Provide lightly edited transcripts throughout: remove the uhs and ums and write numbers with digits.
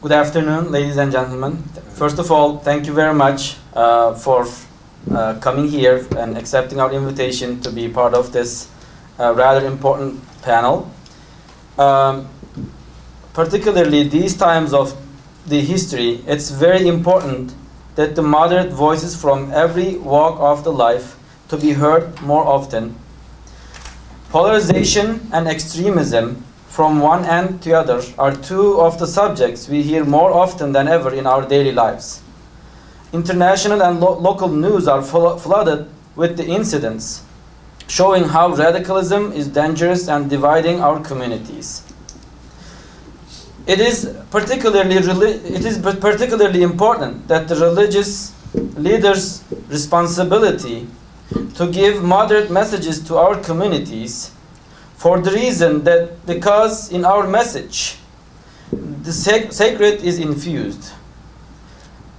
Good afternoon, ladies and gentlemen. First of all, thank you very much for coming here and accepting our invitation to be part of this rather important panel. Particularly these times of the history, it's very important that the moderate voices from every walk of the life to be heard more often. Polarization and extremism from one end to the other are two of the subjects we hear more often than ever in our daily lives. International and local news are flooded with the incidents showing how radicalism is dangerous and dividing our communities. It is particularly important that the religious leaders' responsibility to give moderate messages to our communities, for the reason that because in our message the sacred is infused.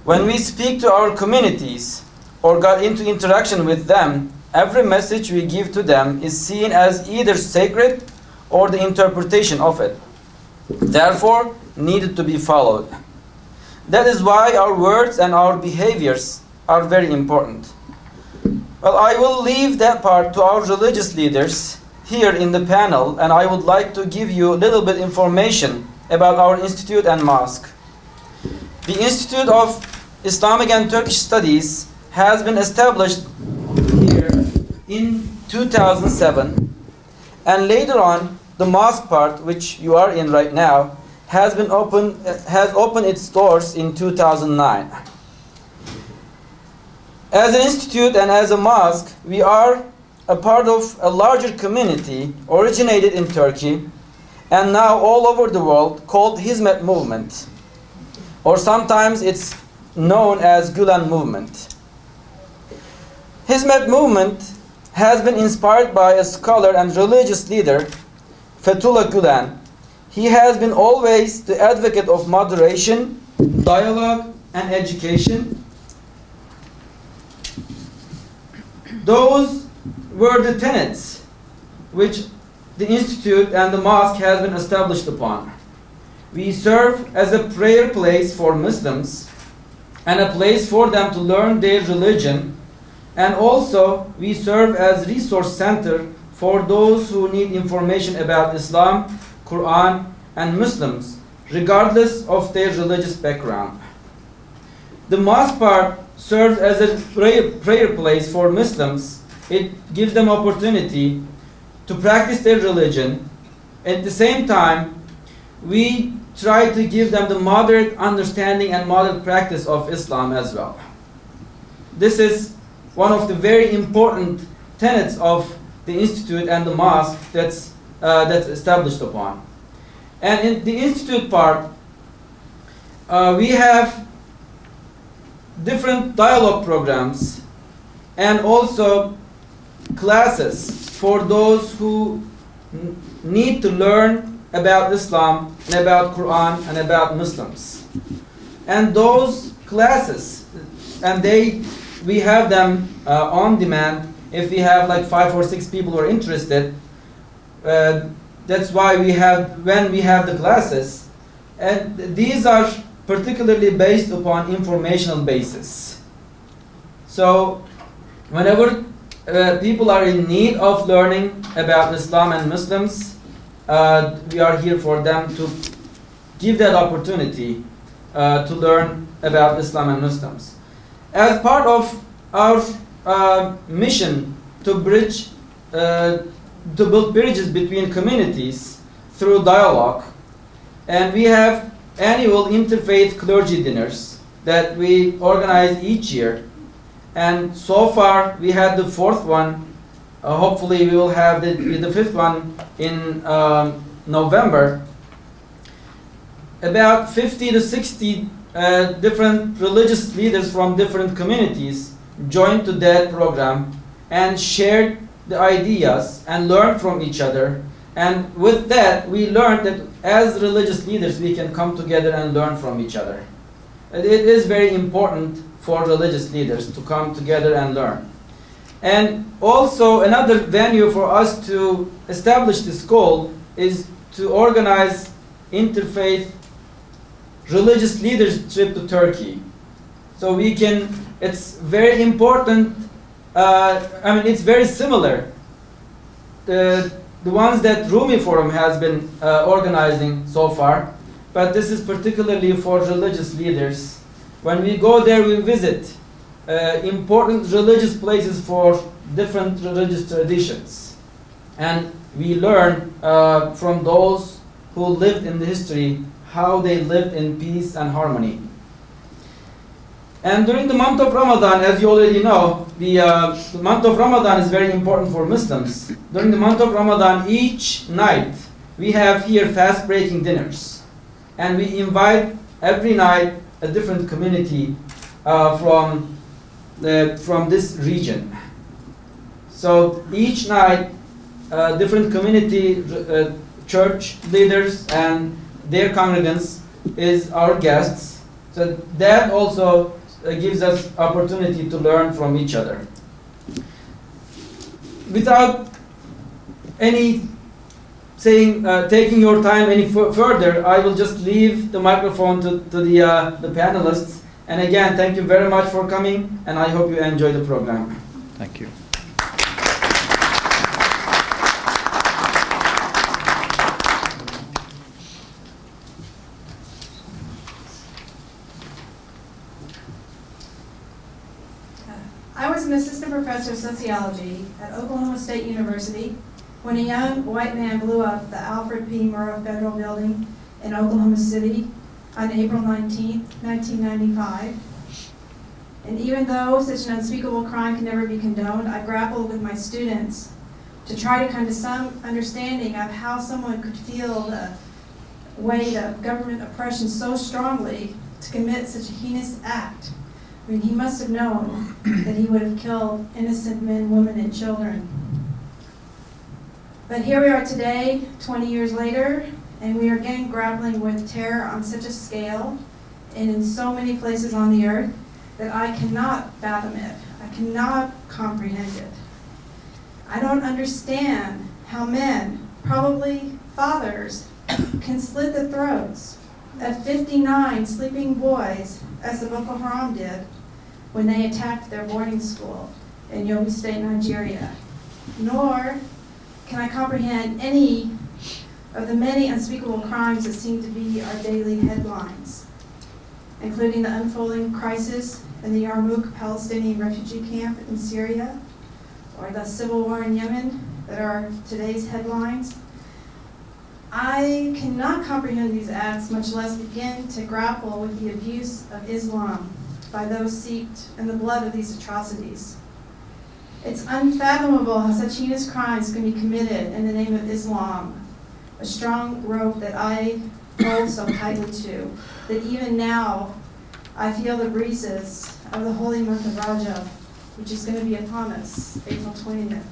When we speak to our communities or got into interaction with them, every message we give to them is seen as either sacred or the interpretation of it, therefore needed to be followed. That is why our words and our behaviors are very important. Well, I will leave that part to our religious leaders here in the panel, and I would like to give you a little bit information about our institute and mosque. The Institute of Islamic and Turkish Studies has been established here in 2007, and later on the mosque part, which you are in right now, has opened its doors in 2009. As an institute and as a mosque, we are a part of a larger community originated in Turkey and now all over the world called Hizmet Movement, or sometimes it's known as Gülen Movement. Hizmet Movement has been inspired by a scholar and religious leader, Fethullah Gülen. He has been always the advocate of moderation, dialogue, and education. Those were the tenets which the Institute and the mosque has been established upon. We serve as a prayer place for Muslims and a place for them to learn their religion, and also we serve as resource center for those who need information about Islam, Quran, and Muslims, regardless of their religious background. The mosque part serves as a prayer place for Muslims. It gives them opportunity to practice their religion. At the same time, we try to give them the moderate understanding and moderate practice of Islam as well. This is one of the very important tenets of the Institute and the mosque that's established upon. And in the Institute part, we have different dialogue programs and also classes for those who need to learn about Islam and about Quran and about Muslims. And those classes, and we have them on demand. If we have like 5 or 6 people who are interested, that's why when we have the classes, and these are particularly based upon informational basis. So whenever people are in need of learning about Islam and Muslims, we are here for them to give that opportunity to learn about Islam and Muslims. As part of our mission to build bridges between communities through dialogue, and we have annual interfaith clergy dinners that we organize each year. And so far, we had the 4th one. Hopefully, we will have the 5th one in November. About 50 to 60 different religious leaders from different communities joined to that program and shared the ideas and learned from each other. And with that, we learned that as religious leaders, we can come together and learn from each other. It is very important for religious leaders to come together and learn. And also another venue for us to establish this goal is to organize interfaith religious leaders trip to Turkey. So we can, it's very important, it's very similar. The ones that Rumi Forum has been organizing so far, but this is particularly for religious leaders. When we go there, we visit important religious places for different religious traditions. And we learn from those who lived in the history how they lived in peace and harmony. And during the month of Ramadan, as you already know, the month of Ramadan is very important for Muslims. During the month of Ramadan, each night, we have here fast-breaking dinners. And we invite every night a different community from this region. So each night, different community, church leaders and their congregants is our guests. So that also gives us opportunity to learn from each other. Without any taking your time any further, I will just leave the microphone to the panelists. And again, thank you very much for coming, and I hope you enjoy the program. Thank you. I was an assistant professor of sociology at Oklahoma State University when a young white man blew up the Alfred P. Murrah Federal Building in Oklahoma City on April 19, 1995. And even though such an unspeakable crime can never be condoned, I grappled with my students to try to come to some understanding of how someone could feel the weight of government oppression so strongly to commit such a heinous act. I mean, he must have known that he would have killed innocent men, women, and children. But here we are today, 20 years later, and we are again grappling with terror on such a scale and in so many places on the earth that I cannot fathom it. I cannot comprehend it. I don't understand how men, probably fathers, can slit the throats of 59 sleeping boys, as the Boko Haram did when they attacked their boarding school in Yobe State, Nigeria. Nor can I comprehend any of the many unspeakable crimes that seem to be our daily headlines, including the unfolding crisis in the Yarmouk Palestinian refugee camp in Syria, or the civil war in Yemen that are today's headlines. I cannot comprehend these acts, much less begin to grapple with the abuse of Islam by those steeped in the blood of these atrocities. It's unfathomable how such heinous crimes can be committed in the name of Islam, a strong rope that I hold so tightly to, that even now I feel the breezes of the holy month of Rajab, which is going to be upon us, April 20th.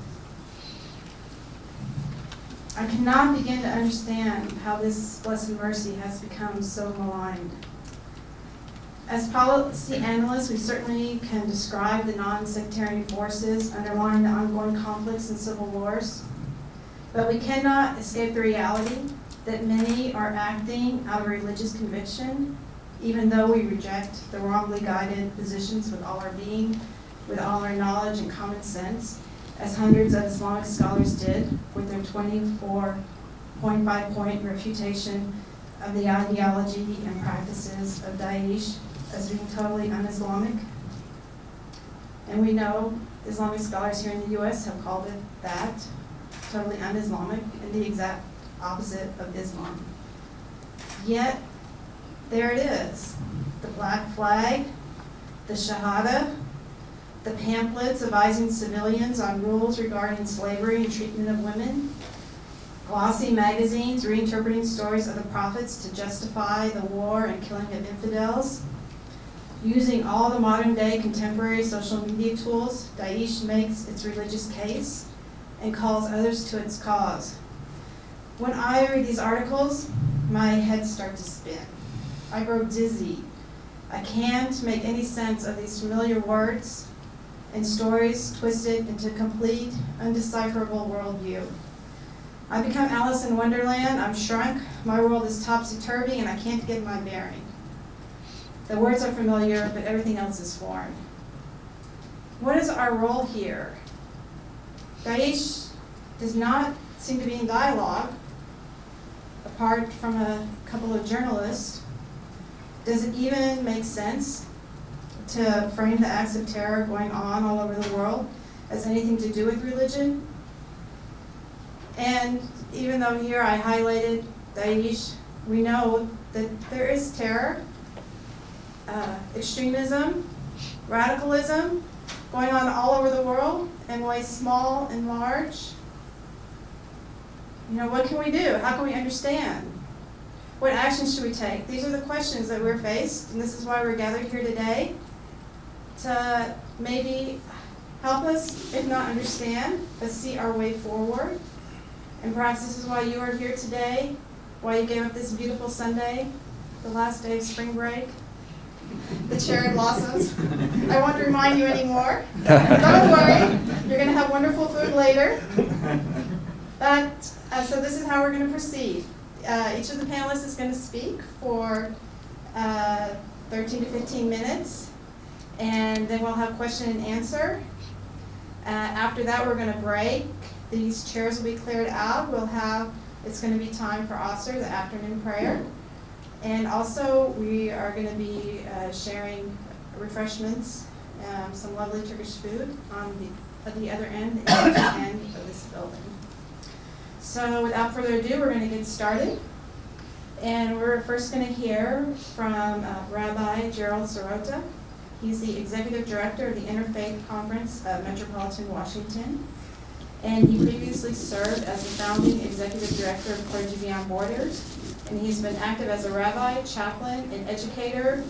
I cannot begin to understand how this blessed mercy has become so maligned. As policy analysts, we certainly can describe the non-sectarian forces underlying the ongoing conflicts and civil wars, but we cannot escape the reality that many are acting out of religious conviction, even though we reject the wrongly guided positions with all our being, with all our knowledge and common sense, as hundreds of Islamic scholars did with their 24 point-by-point refutation of the ideology and practices of Daesh as being totally un-Islamic. And we know Islamic scholars here in the US have called it that, totally un-Islamic, and the exact opposite of Islam. Yet, there it is, the black flag, the Shahada, the pamphlets advising civilians on rules regarding slavery and treatment of women, glossy magazines reinterpreting stories of the prophets to justify the war and killing of infidels. Using all the modern day contemporary social media tools, Daesh makes its religious case and calls others to its cause. When I read these articles, my head starts to spin. I grow dizzy. I can't make any sense of these familiar words and stories twisted into complete, undecipherable worldview. I become Alice in Wonderland. I'm shrunk. My world is topsy-turvy, and I can't get my bearing. The words are familiar, but everything else is foreign. What is our role here? Daesh does not seem to be in dialogue, apart from a couple of journalists. Does it even make sense to frame the acts of terror going on all over the world as anything to do with religion? And even though here I highlighted Daesh, we know that there is terror, extremism, radicalism going on all over the world in ways small and large. You know, what can we do? How can we understand? What actions should we take? These are the questions that we're faced, and this is why we're gathered here today, to maybe help us, if not understand, but see our way forward. And perhaps this is why you are here today, why you gave up this beautiful Sunday, the last day of spring break, the cherry blossoms. I won't remind you anymore. Don't worry, you're going to have wonderful food later. But, so this is how we're going to proceed. Each of the panelists is going to speak for 13 to 15 minutes, and then we'll have question and answer. After that, we're going to break. These chairs will be cleared out. It's going to be time for Asr, the afternoon prayer. And also, we are going to be sharing refreshments, some lovely Turkish food at the other end, the end of this building. So without further ado, we're going to get started. And we're first going to hear from Rabbi Gerald Sirota. He's the Executive Director of the Interfaith Conference of Metropolitan Washington. And he previously served as the founding Executive Director of Clergy Beyond Borders. And he's been active as a rabbi, chaplain, and educator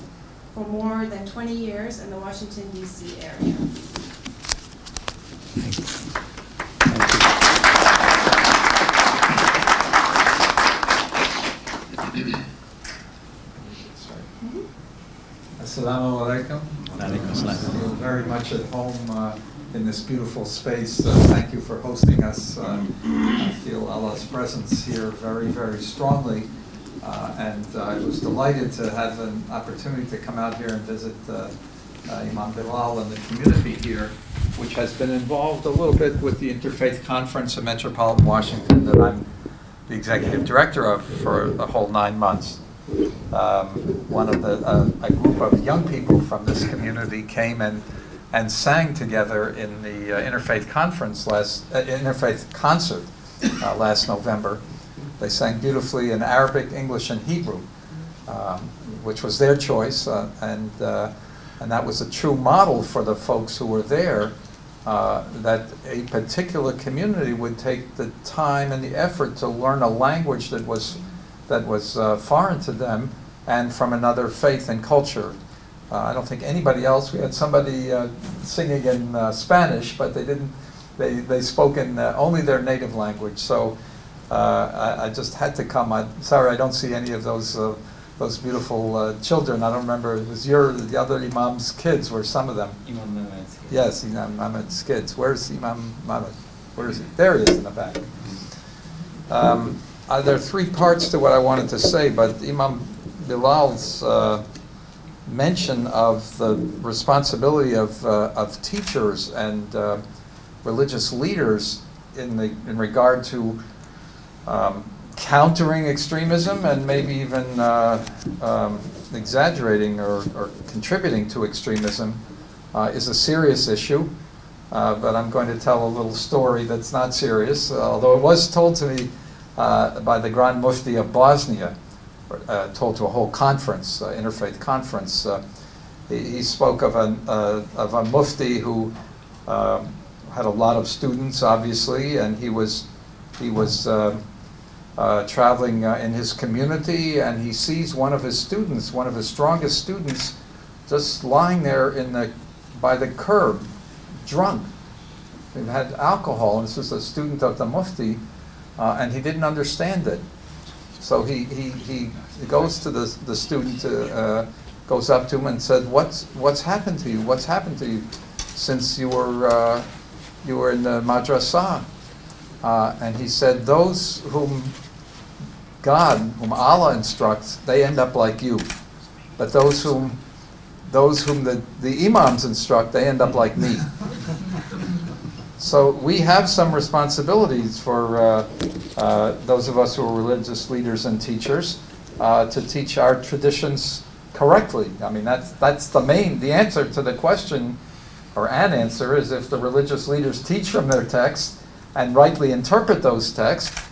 for more than 20 years in the Washington, D.C. area. Assalamu alaikum. I feel very much at home in this beautiful space. Thank you for hosting us. I feel Allah's presence here very, very strongly. And I was delighted to have an opportunity to come out here and visit Imam Bilal and the community here, which has been involved a little bit with the Interfaith Conference of Metropolitan Washington that I'm the executive director of for the whole 9 months. One of a group of young people from this community came and sang together in the Interfaith Conference Interfaith concert last November. They sang beautifully in Arabic, English, and Hebrew, which was their choice, and that was a true model for the folks who were there. That a particular community would take the time and the effort to learn a language that was foreign to them and from another faith and culture. I don't think anybody else. We had somebody singing in Spanish, but they didn't. They spoke in only their native language. So I just had to come. I'm sorry I don't see any of those beautiful children. I don't remember. It was the other Imam's kids. Were some of them? Imam Mehmet's kids. Yes, Imam Mehmet's kids. Where's Imam Mehmet? Where is he? There he is in the back. There are 3 parts to what I wanted to say, but Imam Bilal's mention of the responsibility of teachers and religious leaders in regard to countering extremism and maybe even exaggerating or contributing to extremism is a serious issue. But I'm going to tell a little story that's not serious, although it was told to me by the Grand Mufti of Bosnia, told to a whole conference, interfaith conference. He spoke of a mufti who had a lot of students, obviously, and he was traveling in his community, and he sees one of his students, one of his strongest students, just lying there by the curb, drunk. He had alcohol, and this was a student of the mufti, and he didn't understand it. So he goes to the student, goes up to him and said, "What's happened to you? What's happened to you since you were in the madrasah?" And he said, "Those whom Allah instructs, they end up like you." But those whom the imams instruct, they end up like me. So we have some responsibilities for those of us who are religious leaders and teachers to teach our traditions correctly. I mean, that's the answer to the question, or an answer, is if the religious leaders teach from their texts and rightly interpret those texts,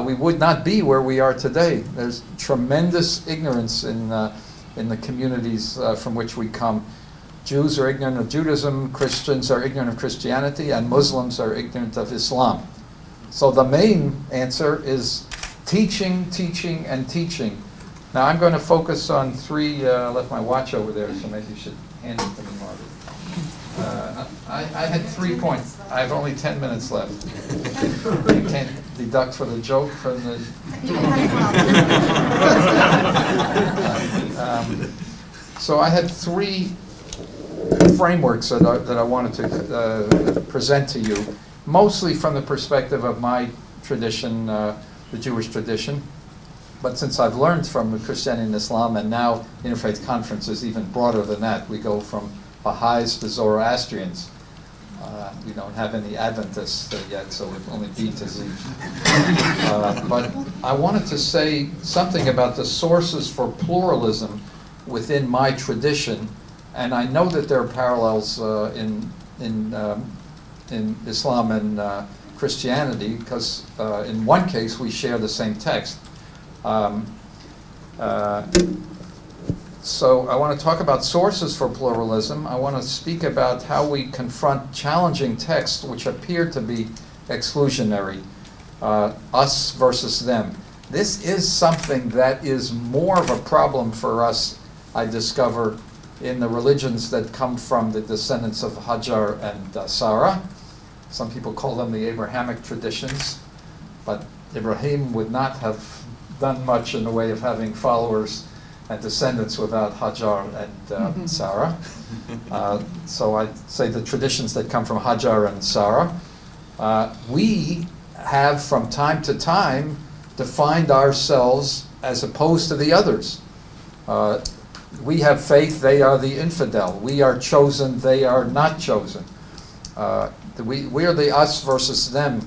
we would not be where we are today. There's tremendous ignorance in the communities from which we come. Jews are ignorant of Judaism, Christians are ignorant of Christianity, and Muslims are ignorant of Islam. So the main answer is teaching, teaching, and teaching. Now I'm going to focus on three. I left my watch over there, so maybe you should hand it to me, Margaret. I had 3 points. I have only 10 minutes left. I can't deduct for the joke from the... So I had 3 frameworks that I wanted to present to you, mostly from the perspective of my tradition, the Jewish tradition. But since I've learned from Christianity and Islam, and now Interfaith Conference is even broader than that, we go from Baha'is to Zoroastrians. We don't have any Adventists yet, so we've only B to Z. But I wanted to say something about the sources for pluralism within my tradition, and I know that there are parallels in Islam and Christianity, because in one case we share the same text. So I want to talk about sources for pluralism. I want to speak about how we confront challenging texts which appear to be exclusionary, us versus them. This is something that is more of a problem for us, I discover, in the religions that come from the descendants of Hajar and Sarah. Some people call them the Abrahamic traditions, but Ibrahim would not have done much in the way of having followers and descendants without Hajar and Sarah. So I'd say the traditions that come from Hajar and Sarah. We have from time to time defined ourselves as opposed to the others. We have faith, they are the infidel. We are chosen, they are not chosen. We are the us versus them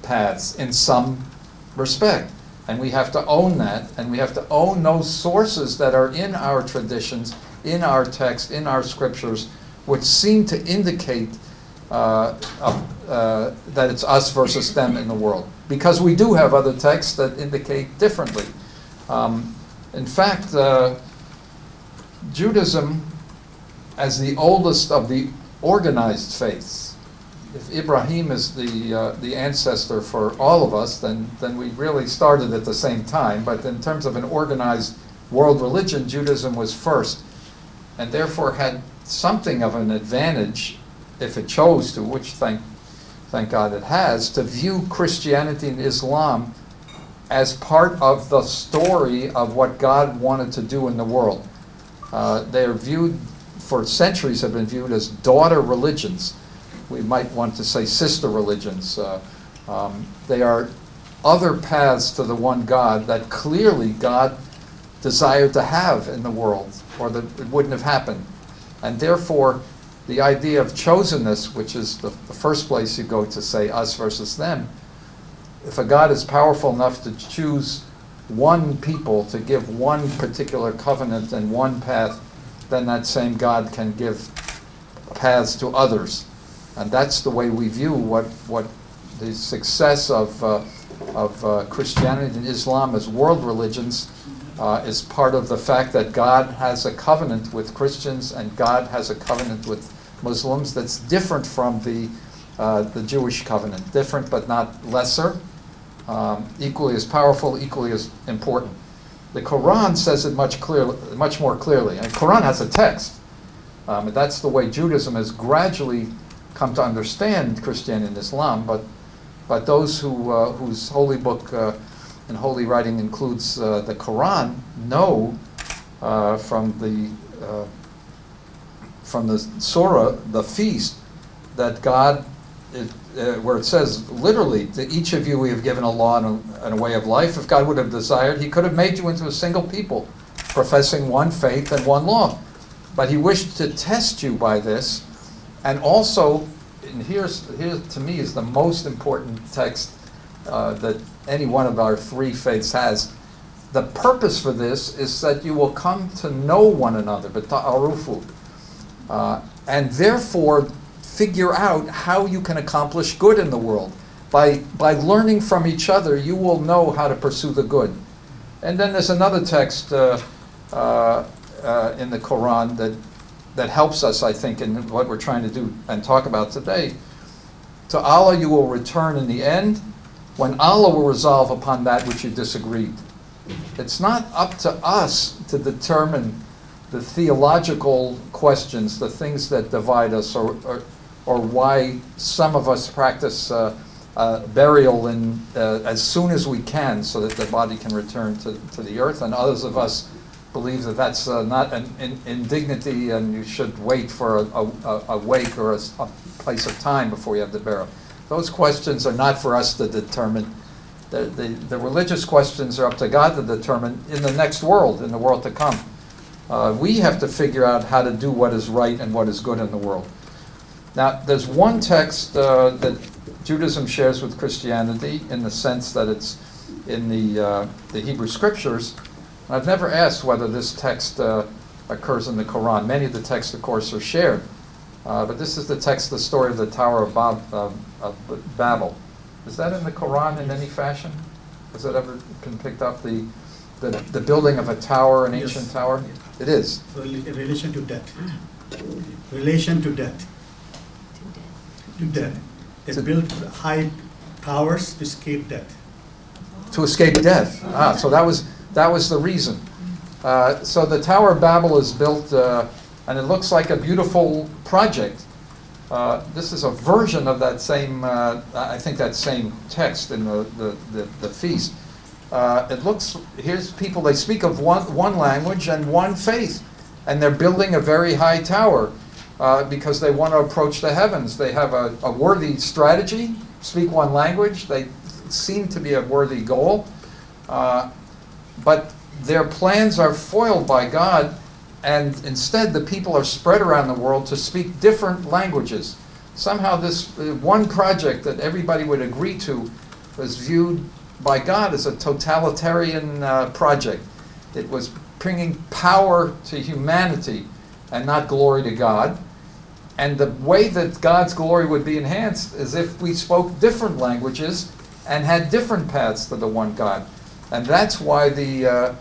paths in some respect. And we have to own that, and we have to own those sources that are in our traditions, in our text, in our scriptures, which seem to indicate that it's us versus them in the world. Because we do have other texts that indicate differently. In fact, Judaism, as the oldest of the organized faiths, if Ibrahim is the ancestor for all of us, then we really started at the same time. But in terms of an organized world religion, Judaism was first, and therefore had something of an advantage, if it chose to, which thank God it has, to view Christianity and Islam as part of the story of what God wanted to do in the world. They are viewed, for centuries have been viewed as daughter religions. We might want to say sister religions. They are other paths to the one God that clearly God desired to have in the world, or that it wouldn't have happened. And therefore, the idea of chosenness, which is the first place you go to say us versus them, if a God is powerful enough to choose one people to give one particular covenant and one path, then that same God can give paths to others. And that's the way we view what the success of Christianity and Islam as world religions is part of the fact that God has a covenant with Christians and God has a covenant with Muslims that's different from the Jewish covenant. Different but not lesser. Equally as powerful, equally as important. The Quran says it much more clearly. And the Quran has a text. And that's the way Judaism has gradually come to understand Christianity and Islam, but those whose holy book and holy writing includes the Quran know from the surah, the feast, that God, where it says literally, to each of you we have given a law and a way of life. If God would have desired, He could have made you into a single people, professing one faith and one law. But he wished to test you by this, and also, and here to me is the most important text that any one of our three faiths has. The purpose for this is that you will come to know one another, b'ta'arufu, and therefore figure out how you can accomplish good in the world. By learning from each other, you will know how to pursue the good. And then there's another text in the Quran that helps us, I think, in what we're trying to do and talk about today. To Allah you will return in the end, when Allah will resolve upon that which you disagreed. It's not up to us to determine the theological questions, the things that divide us, or why some of us practice burial as soon as we can so that the body can return to the earth, and others of us believe that that's not an indignity and you should wait for a wake or a place of time before you have the burial. Those questions are not for us to determine. The religious questions are up to God to determine in the next world, in the world to come. We have to figure out how to do what is right and what is good in the world. Now, there's one text that Judaism shares with Christianity in the sense that it's in the Hebrew Scriptures. I've never asked whether this text occurs in the Quran. Many of the texts, of course, are shared. But this is the text, the story of the Tower of Babel. Is that in the Quran in any fashion? Has it ever been picked up, the building of a tower, an ancient tower? It is. In relation to death. Relation to death. To death. They built high towers to escape death. To escape death. So that was the reason. So the Tower of Babel is built, and it looks like a beautiful project. This is a version of that same, I think that same text in the feast. It looks, here's people, they speak of one language and one faith, and they're building a very high tower because they want to approach the heavens. They have a worthy strategy, speak one language, they seem to be a worthy goal, but their plans are foiled by God, and instead the people are spread around the world to speak different languages. Somehow this one project that everybody would agree to was viewed by God as a totalitarian project. It was bringing power to humanity and not glory to God. And the way that God's glory would be enhanced is if we spoke different languages and had different paths to the one God. And that's why the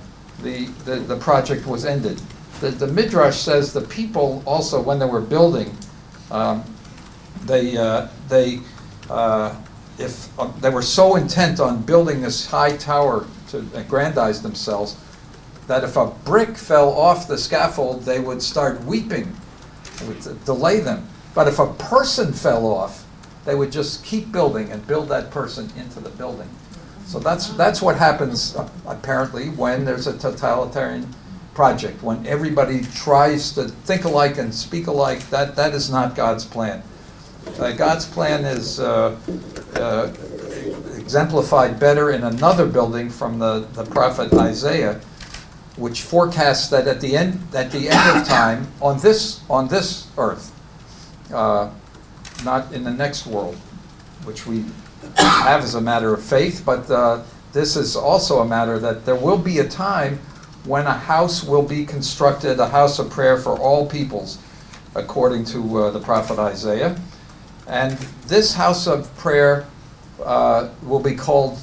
project was ended. The Midrash says the people also, when they were building, if they were so intent on building this high tower to aggrandize themselves, that if a brick fell off the scaffold, they would start weeping. It would delay them. But if a person fell off, they would just keep building and build that person into the building. So that's what happens, apparently, when there's a totalitarian project. When everybody tries to think alike and speak alike, that is not God's plan. God's plan is exemplified better in another building from the prophet Isaiah, which forecasts that at the end of time, on this earth, not in the next world, which we have as a matter of faith, but this is also a matter that there will be a time when a house will be constructed, a house of prayer for all peoples, according to the prophet Isaiah. And this house of prayer will be called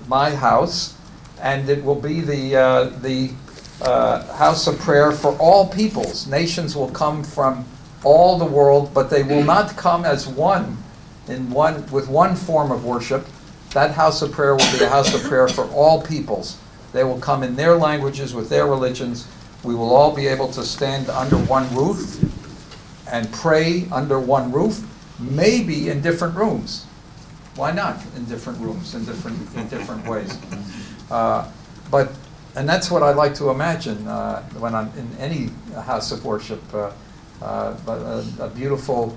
my house, and it will be the house of prayer for all peoples. Nations will come from all the world, but they will not come as one with one form of worship. That house of prayer will be a house of prayer for all peoples. They will come in their languages, with their religions. We will all be able to stand under one roof and pray under one roof, maybe in different rooms. Why not in different rooms, in different ways? And that's what I like to imagine when I'm in any house of worship. A beautiful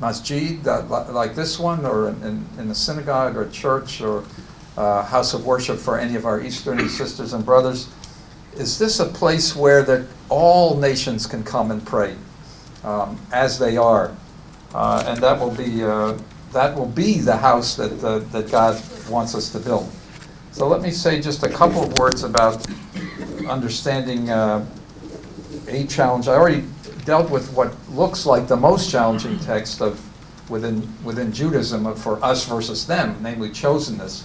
masjid like this one, or in a synagogue or church or house of worship for any of our Eastern sisters and brothers. is this a place where all nations can come and pray as they are? And that will be the house that God wants us to build. So let me say just a couple of words about understanding a challenge. I already dealt with what looks like the most challenging text within Judaism for us versus them, namely chosenness,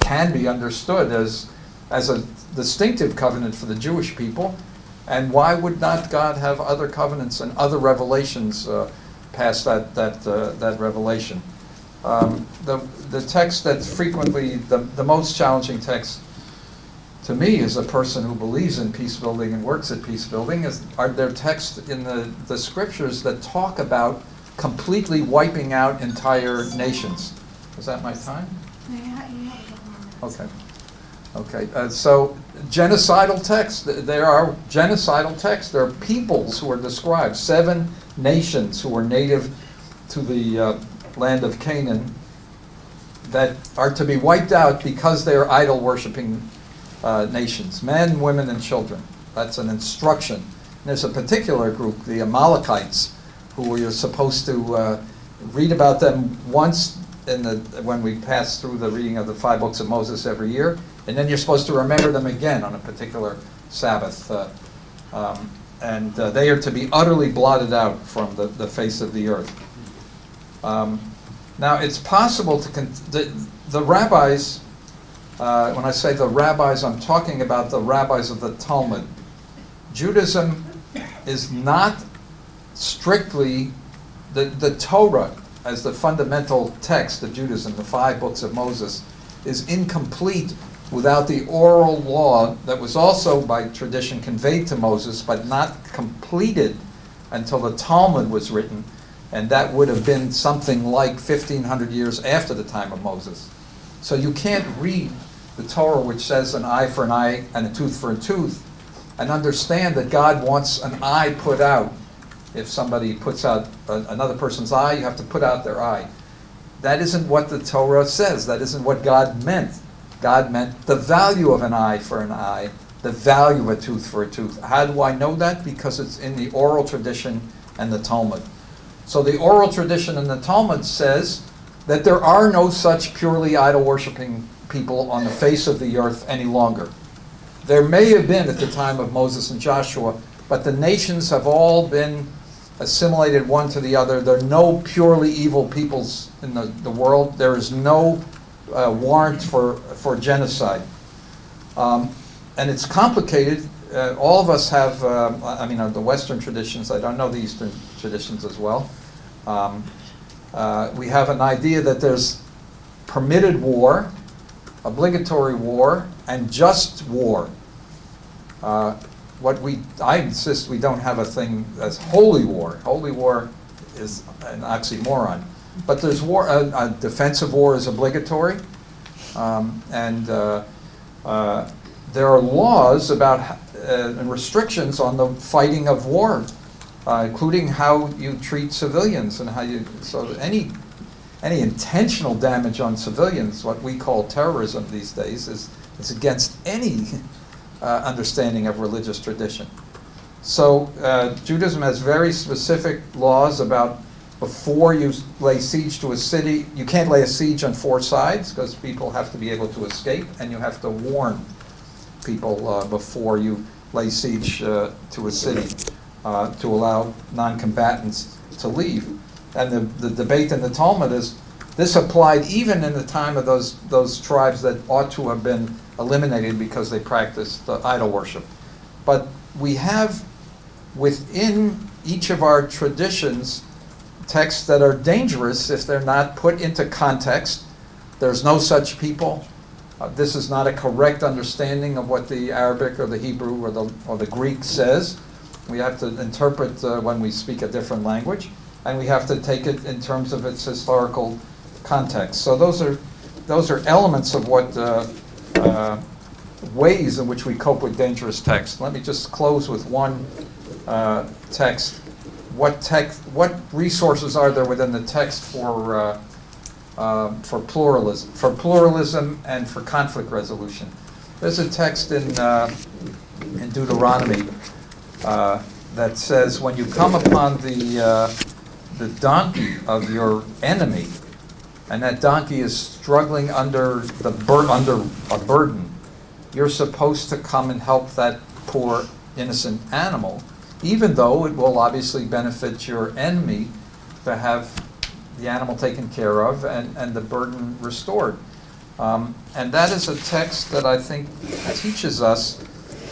can be understood as a distinctive covenant for the Jewish people. And why would not God have other covenants and other revelations past that revelation? The text that's frequently the most challenging text to me as a person who believes in peace building and works at peace building are there texts in the scriptures that talk about completely wiping out entire nations. Is that my time? Okay. Okay. So genocidal texts. There are genocidal texts. There are peoples who are described. 7 nations who were native to the land of Canaan that are to be wiped out because they are idol-worshiping nations, men, women, and children. That's an instruction. And there's a particular group, the Amalekites, who you're supposed to read about them once when we pass through the reading of the 5 books of Moses every year, and then you're supposed to remember them again on a particular Sabbath. And they are to be utterly blotted out from the face of the earth. Now, it's possible the rabbis, when I say the rabbis, I'm talking about the rabbis of the Talmud. Judaism is not strictly the Torah as the fundamental text of Judaism, the 5 books of Moses, is incomplete without the oral law that was also by tradition conveyed to Moses, but not completed until the Talmud was written, and that would have been something like 1,500 years after the time of Moses. So you can't read the Torah, which says an eye for an eye and a tooth for a tooth, and understand that God wants an eye put out. If somebody puts out another person's eye, you have to put out their eye. That isn't what the Torah says. That isn't what God meant. God meant the value of an eye for an eye, the value of a tooth for a tooth. How do I know that? Because it's in the oral tradition and the Talmud. So the oral tradition and the Talmud says that there are no such purely idol-worshiping people on the face of the earth any longer. There may have been at the time of Moses and Joshua, but the nations have all been assimilated one to the other. There are no purely evil peoples in the world. There is no warrant for genocide. And it's complicated. All of us have, the Western traditions. I don't know the Eastern traditions as well. We have an idea that there's permitted war, obligatory war, and just war. I insist we don't have a thing as holy war. Holy war is an oxymoron. But there's war. A defensive war is obligatory, and there are laws about and restrictions on the fighting of war, including how you treat civilians and how you. So any intentional damage on civilians, what we call terrorism these days, is against any understanding of religious tradition. So Judaism has very specific laws about before you lay siege to a city. You can't lay a siege on 4 sides because people have to be able to escape, and you have to warn people before you lay siege to a city to allow non-combatants to leave. And the debate in the Talmud is this applied even in the time of those tribes that ought to have been eliminated because they practiced idol worship. But we have within each of our traditions texts that are dangerous if they're not put into context. There's no such people. This is not a correct understanding of what the Arabic or the Hebrew or the Greek says. We have to interpret when we speak a different language, and we have to take it in terms of its historical context. So those are elements of what ways in which we cope with dangerous text. Let me just close with one text. What resources are there within the text for pluralism and for conflict resolution? There's a text in Deuteronomy that says, when you come upon the donkey of your enemy, and that donkey is struggling under a burden, you're supposed to come and help that poor innocent animal, even though it will obviously benefit your enemy to have the animal taken care of and the burden restored. And that is a text that I think teaches us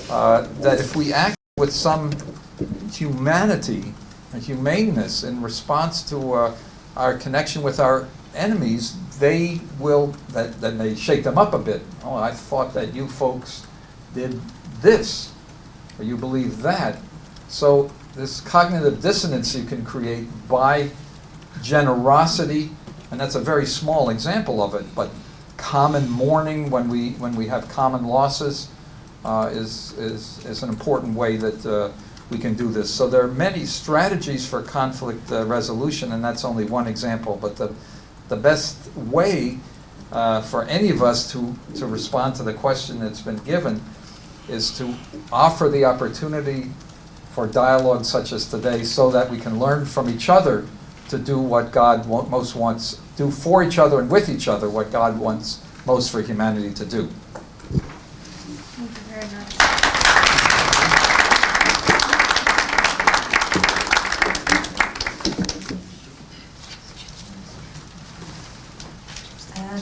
that if we act with some humanity and humaneness in response to our connection with our enemies, they will, that may shake them up a bit. Oh, I thought that you folks did this, or you believe that. So this cognitive dissonance you can create by generosity, and that's a very small example of it, but common mourning when we have common losses is an important way that we can do this. So there are many strategies for conflict resolution, and that's only one example, but the best way for any of us to respond to the question that's been given is to offer the opportunity for dialogue such as today, so that we can learn from each other to do what God most wants, do for each other and with each other what God wants most for humanity to do. Thank you very much.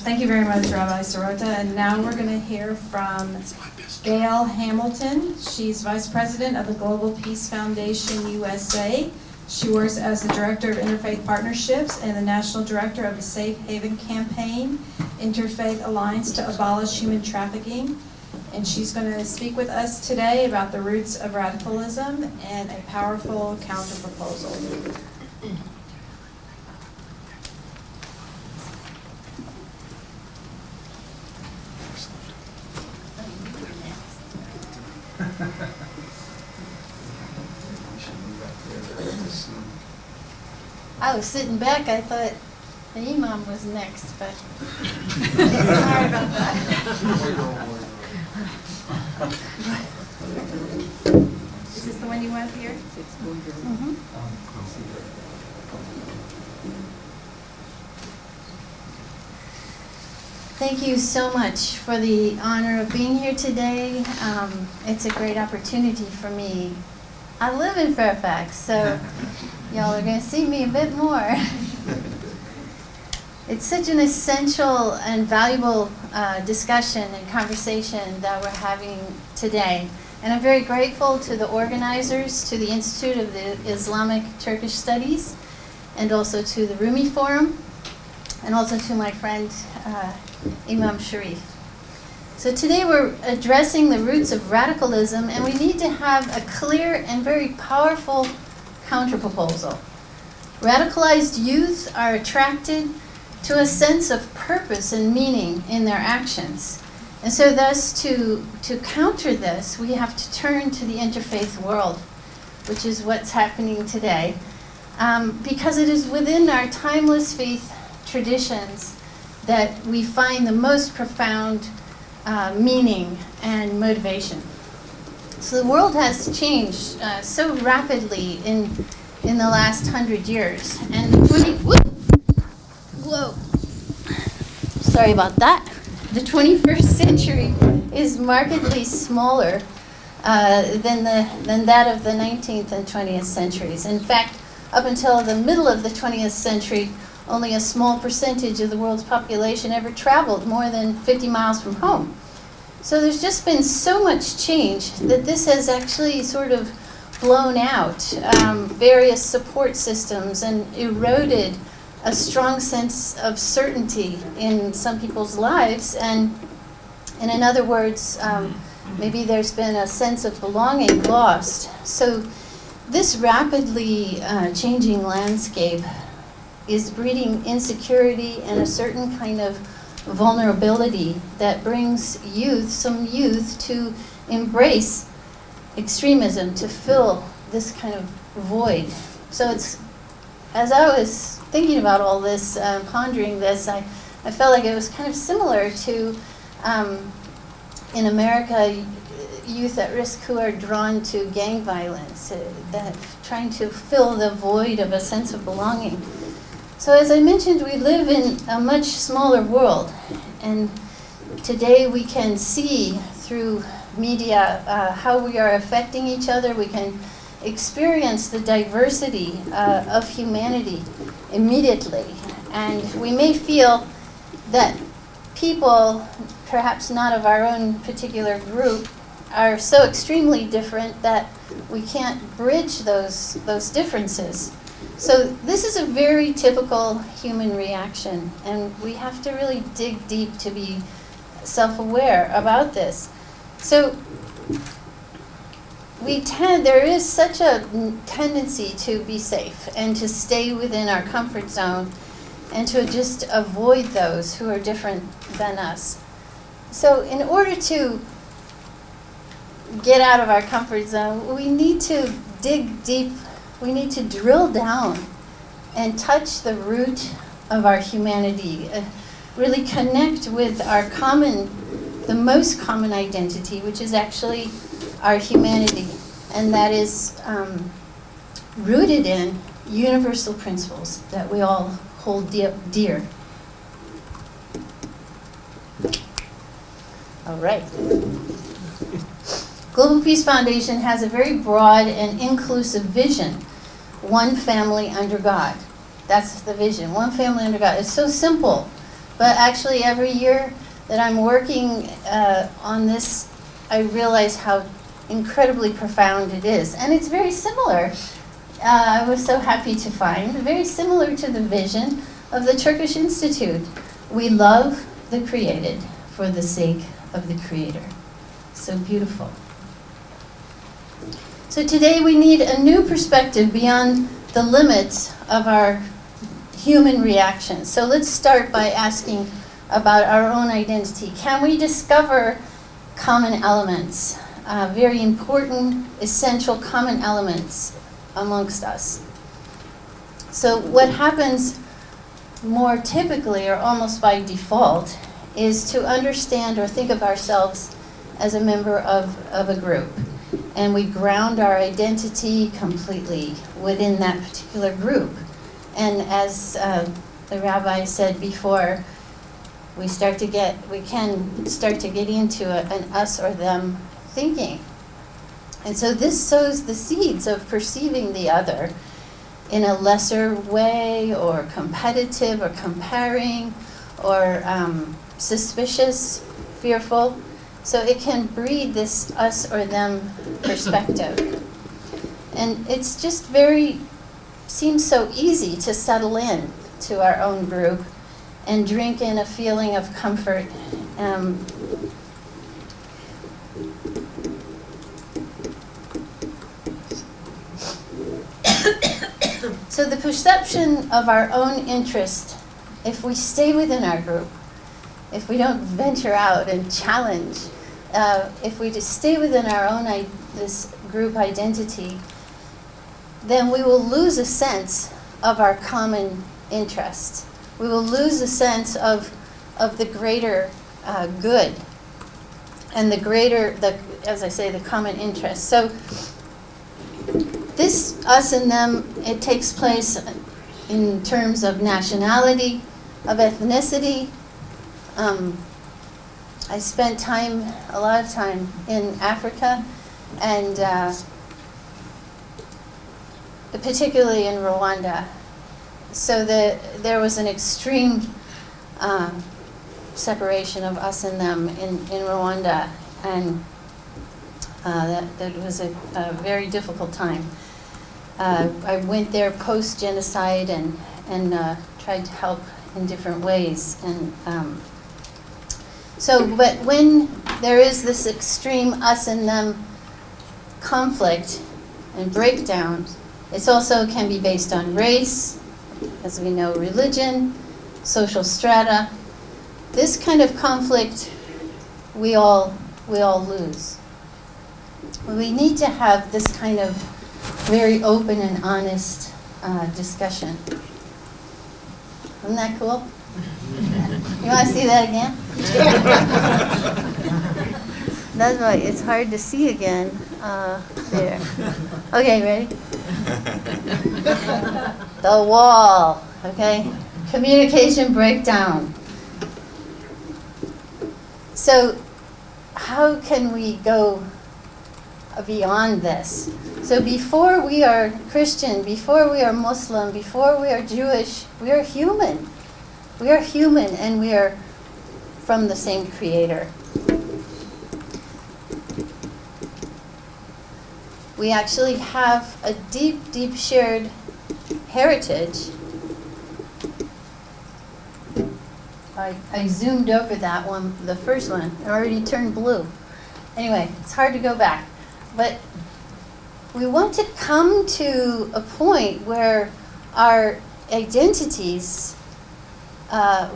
Thank you very much, Rabbi Sirota. And now we're going to hear from Gail Hamilton. She's Vice President of the Global Peace Foundation USA. She works as the Director of Interfaith Partnerships and the National Director of the Safe Haven Campaign, Interfaith Alliance to Abolish Human Trafficking. And she's going to speak with us today about the roots of radicalism and a powerful counterproposal. I was sitting back, I thought the imam was next, but sorry about that. Is this the one you want here? Mhm. Thank you so much for the honor of being here today. It's a great opportunity for me. I live in Fairfax, so y'all are going to see me a bit more. It's such an essential and valuable discussion and conversation that we're having today. And I'm very grateful to the organizers, to the Institute of the Islamic Turkish Studies, and also to the Rumi Forum, and also to my friend Imam Sharif. So today we're addressing the roots of radicalism, and we need to have a clear and very powerful counterproposal. Radicalized youth are attracted to a sense of purpose and meaning in their actions. And so thus to counter this, we have to turn to the interfaith world, which is what's happening today, because it is within our timeless faith traditions that we find the most profound meaning and motivation. So the world has changed so rapidly in the last 100 years. And sorry about that. The 21st century is markedly smaller than that of the 19th and 20th centuries. In fact, up until the middle of the 20th century, only a small percentage of the world's population ever traveled more than 50 miles from home. So there's just been so much change that this has actually sort of blown out various support systems and eroded a strong sense of certainty in some people's lives. And in other words, maybe there's been a sense of belonging lost. So this rapidly changing landscape is breeding insecurity and a certain kind of vulnerability that brings some youth to embrace extremism, to fill this kind of void. So it's, as I was thinking about all this, pondering this, I felt like it was kind of similar to in America, youth at risk who are drawn to gang violence, that trying to fill the void of a sense of belonging. So as I mentioned, we live in a much smaller world, and today we can see through media how we are affecting each other. We can experience the diversity of humanity immediately, and we may feel that people, perhaps not of our own particular group, are so extremely different that we can't bridge those differences. So this is a very typical human reaction, and we have to really dig deep to be self-aware about this. So there is such a tendency to be safe and to stay within our comfort zone and to just avoid those who are different than us. So in order to get out of our comfort zone, we need to dig deep, we need to drill down and touch the root of our humanity, really connect with our the most common identity, which is actually our humanity, and that is rooted in universal principles that we all hold dear. All right. Global Peace Foundation has a very broad and inclusive vision. One family under God. That's the vision. One family under God. It's so simple. But actually every year that I'm working on this, I realize how incredibly profound it is. And it's very similar, I was so happy to find, very similar to the vision of the Turkish Institute. We love the created for the sake of the Creator. So beautiful. So today we need a new perspective beyond the limits of our human reactions. So let's start by asking about our own identity. Can we discover common elements, very important, essential common elements amongst us? So what happens more typically, or almost by default, is to understand or think of ourselves as a member of a group. And we ground our identity completely within that particular group. And as the rabbi said before, we can start to get into an us or them thinking. And so this sows the seeds of perceiving the other in a lesser way, or competitive, or comparing, or suspicious, fearful. So it can breed this us or them perspective. And it's just seems so easy to settle in to our own group and drink in a feeling of comfort. So the perception of our own interest, if we stay within our group, if we don't venture out and challenge, if we just stay within our own this group identity, then we will lose a sense of our common interest. We will lose a sense of the greater good and as I say, the common interest. So this us and them, it takes place in terms of nationality, of ethnicity. I spent a lot of time in Africa, and particularly in Rwanda. So there was an extreme separation of us and them in Rwanda, and that was a very difficult time. I went there post-genocide and tried to help in different ways. And but when there is this extreme us and them conflict and breakdown, it also can be based on race, as we know, religion, social strata. This kind of conflict, we all lose. We need to have this kind of very open and honest discussion. Isn't that cool? You want to see that again? That's why it's hard to see again. There. Okay, ready? The wall. Okay? Communication breakdown. So, how can we go beyond this? So before we are Christian, before we are Muslim, before we are Jewish, we are human. We are human and we are from the same Creator. We actually have a deep, deep shared heritage. I zoomed over that one, the first one. It already turned blue. Anyway, it's hard to go back. But we want to come to a point where our identities,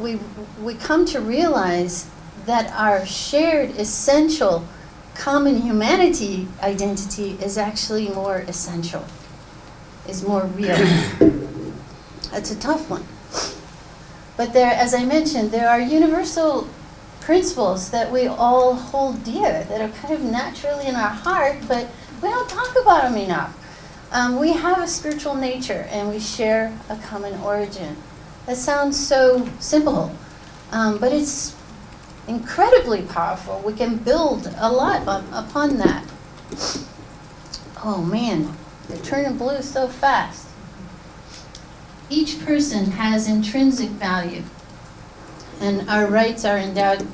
we come to realize that our shared, essential, common humanity identity is actually more essential, is more real. It's a tough one. But there, as I mentioned, there are universal principles that we all hold dear, that are kind of naturally in our heart, but we don't talk about them enough. We have a spiritual nature and we share a common origin. That sounds so simple, but it's incredibly powerful. We can build a lot upon that. Oh man, they're turning blue so fast. Each person has intrinsic value, and our rights are endowed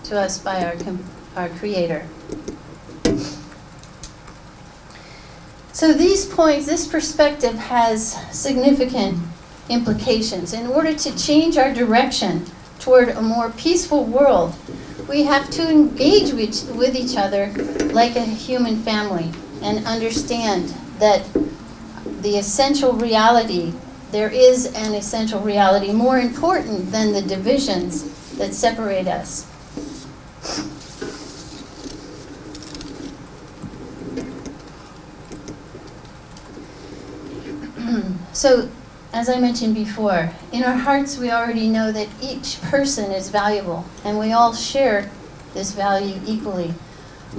to us by our Creator. So these points, this perspective has significant implications. In order to change our direction toward a more peaceful world, we have to engage with each other like a human family and understand that the essential reality, there is an essential reality more important than the divisions that separate us. So, as I mentioned before, in our hearts we already know that each person is valuable, and we all share this value equally.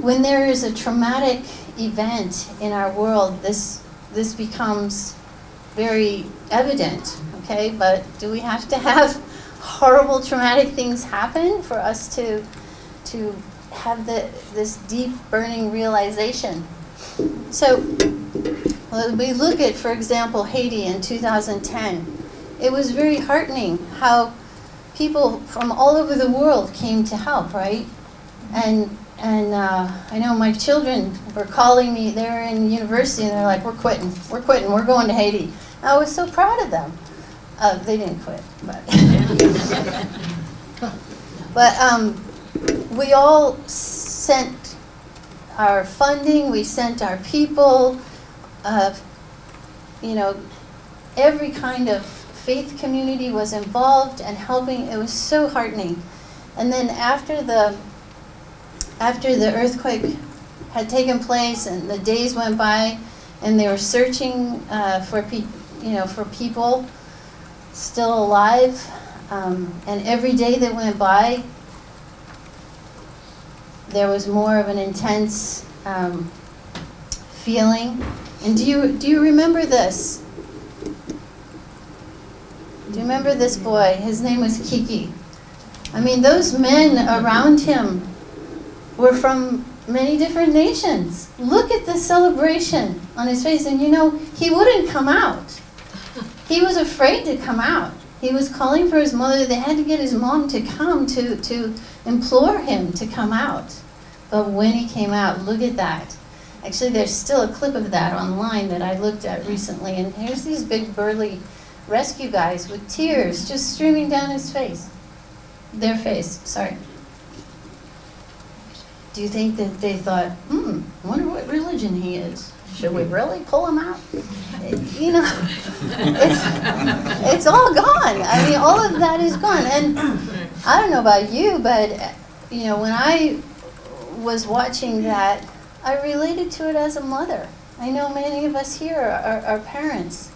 When there is a traumatic event in our world, this becomes very evident, okay? But do we have to have horrible traumatic things happen for us to have this deep burning realization? So we look at, for example, Haiti in 2010. It was very heartening how people from all over the world came to help, right? And I know my children were calling me. They were in university, and they're like, we're quitting, we're going to Haiti. I was so proud of them. They didn't quit, but we all sent our funding, we sent our people, every kind of faith community was involved and helping. It was so heartening. And then after the earthquake had taken place and the days went by and they were searching for people still alive, and every day that went by there was more of an intense feeling. And do you remember this? Do you remember this boy? His name was Kiki. I mean, those men around him were from many different nations. Look at the celebration on his face. And he wouldn't come out. He was afraid to come out. He was calling for his mother. They had to get his mom to come to implore him to come out. But when he came out, look at that. Actually, there's still a clip of that online that I looked at recently. And here's these big burly rescue guys with tears just streaming down his face. Their face, sorry. Do you think that they thought, I wonder what religion he is? Should we really pull him out? It's all gone. I mean, all of that is gone. And I don't know about you, but, when I was watching that, I related to it as a mother. I know many of us here are parents.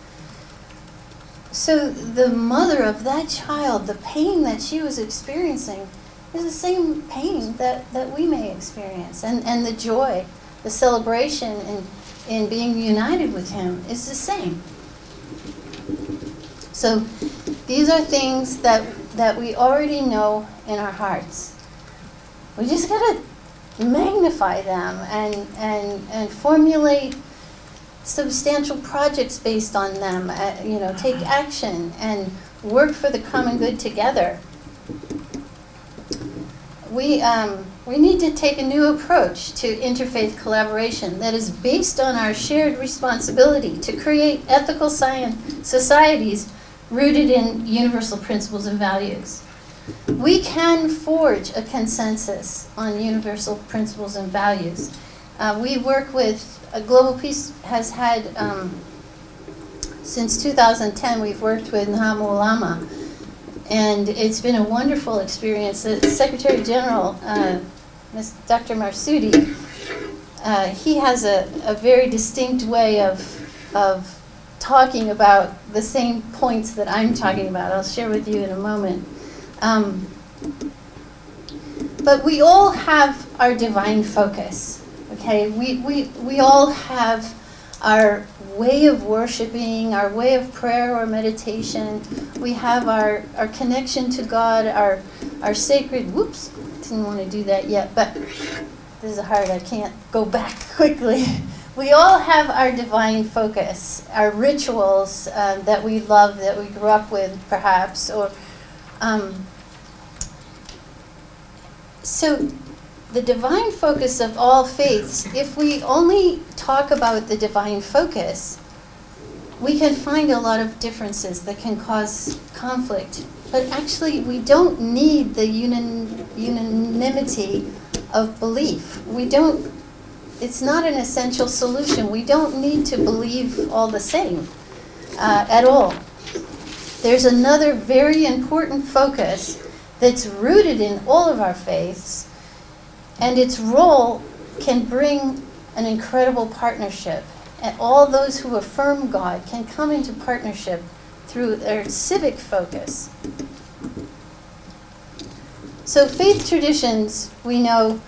So the mother of that child, the pain that she was experiencing, is the same pain that we may experience. And the joy, the celebration in being united with him is the same. So these are things that we already know in our hearts. We just got to magnify them and formulate substantial projects based on them, take action and work for the common good together. We need to take a new approach to interfaith collaboration that is based on our shared responsibility to create ethical societies rooted in universal principles and values. We can forge a consensus on universal principles and values. We work with Global Peace has had, since 2010, we've worked with Nahamu Ulama, and it's been a wonderful experience. The Secretary General, Dr. Marsudi, he has a very distinct way of talking about the same points that I'm talking about. I'll share with you in a moment. But we all have our divine focus. Okay, we all have our way of worshiping, our way of prayer or meditation. We have our connection to God, our sacred, didn't want to do that yet, but this is hard, I can't go back quickly. We all have our divine focus, our rituals that we love, that we grew up with perhaps, or so the divine focus of all faiths, if we only talk about the divine focus, we can find a lot of differences that can cause conflict. But actually, we don't need the unanimity of belief. It's not an essential solution. We don't need to believe all the same at all. There's another very important focus that's rooted in all of our faiths, and its role can bring an incredible partnership. And all those who affirm God can come into partnership through their civic focus. So faith traditions, we know,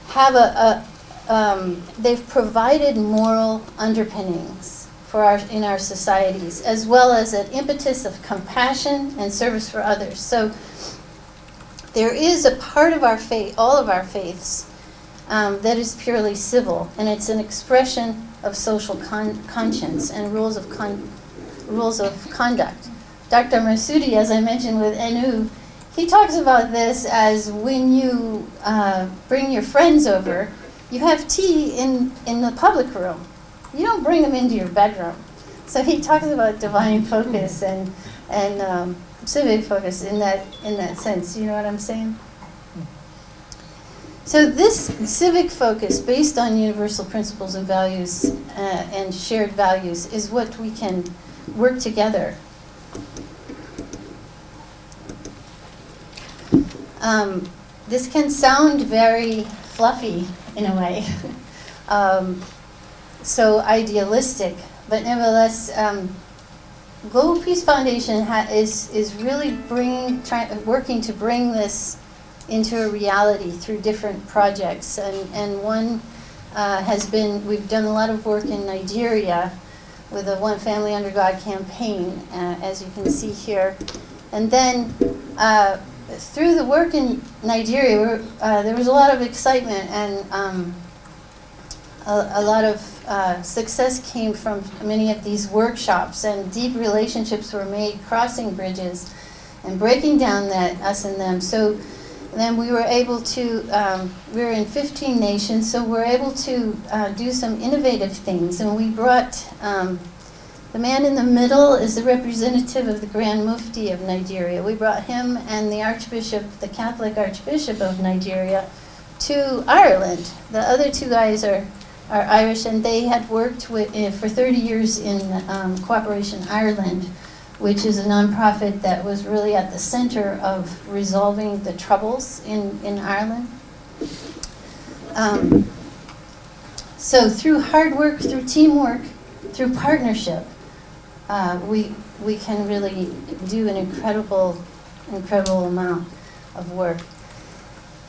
have they've provided moral underpinnings in our societies, as well as an impetus of compassion and service for others. So there is a part of our faith, all of our faiths, that is purely civil, and it's an expression of social conscience and rules of conduct. Dr. Marsudi, as I mentioned with Enu, he talks about this as when you bring your friends over, you have tea in the public room. You don't bring them into your bedroom. So he talks about divine focus and civic focus in that sense. You know what I'm saying? So this civic focus, based on universal principles and values and shared values, is what we can work together. This can sound very fluffy in a way, so idealistic, but nevertheless, Global Peace Foundation is really working to bring this into a reality through different projects, and one has been, we've done a lot of work in Nigeria with the One Family Under God campaign, as you can see here, and then through the work in Nigeria, there was a lot of excitement, and a lot of success came from many of these workshops, and deep relationships were made, crossing bridges and breaking down that us and them. So then we were able to, we were in 15 nations, so we're able to do some innovative things. And we brought, the man in the middle is the representative of the Grand Mufti of Nigeria. We brought him and the Archbishop, the Catholic Archbishop of Nigeria, to Ireland. The other two guys are Irish, and they had worked for 30 years in Cooperation Ireland, which is a nonprofit that was really at the center of resolving the troubles in Ireland. So through hard work, through teamwork, through partnership, we can really do an incredible amount of work.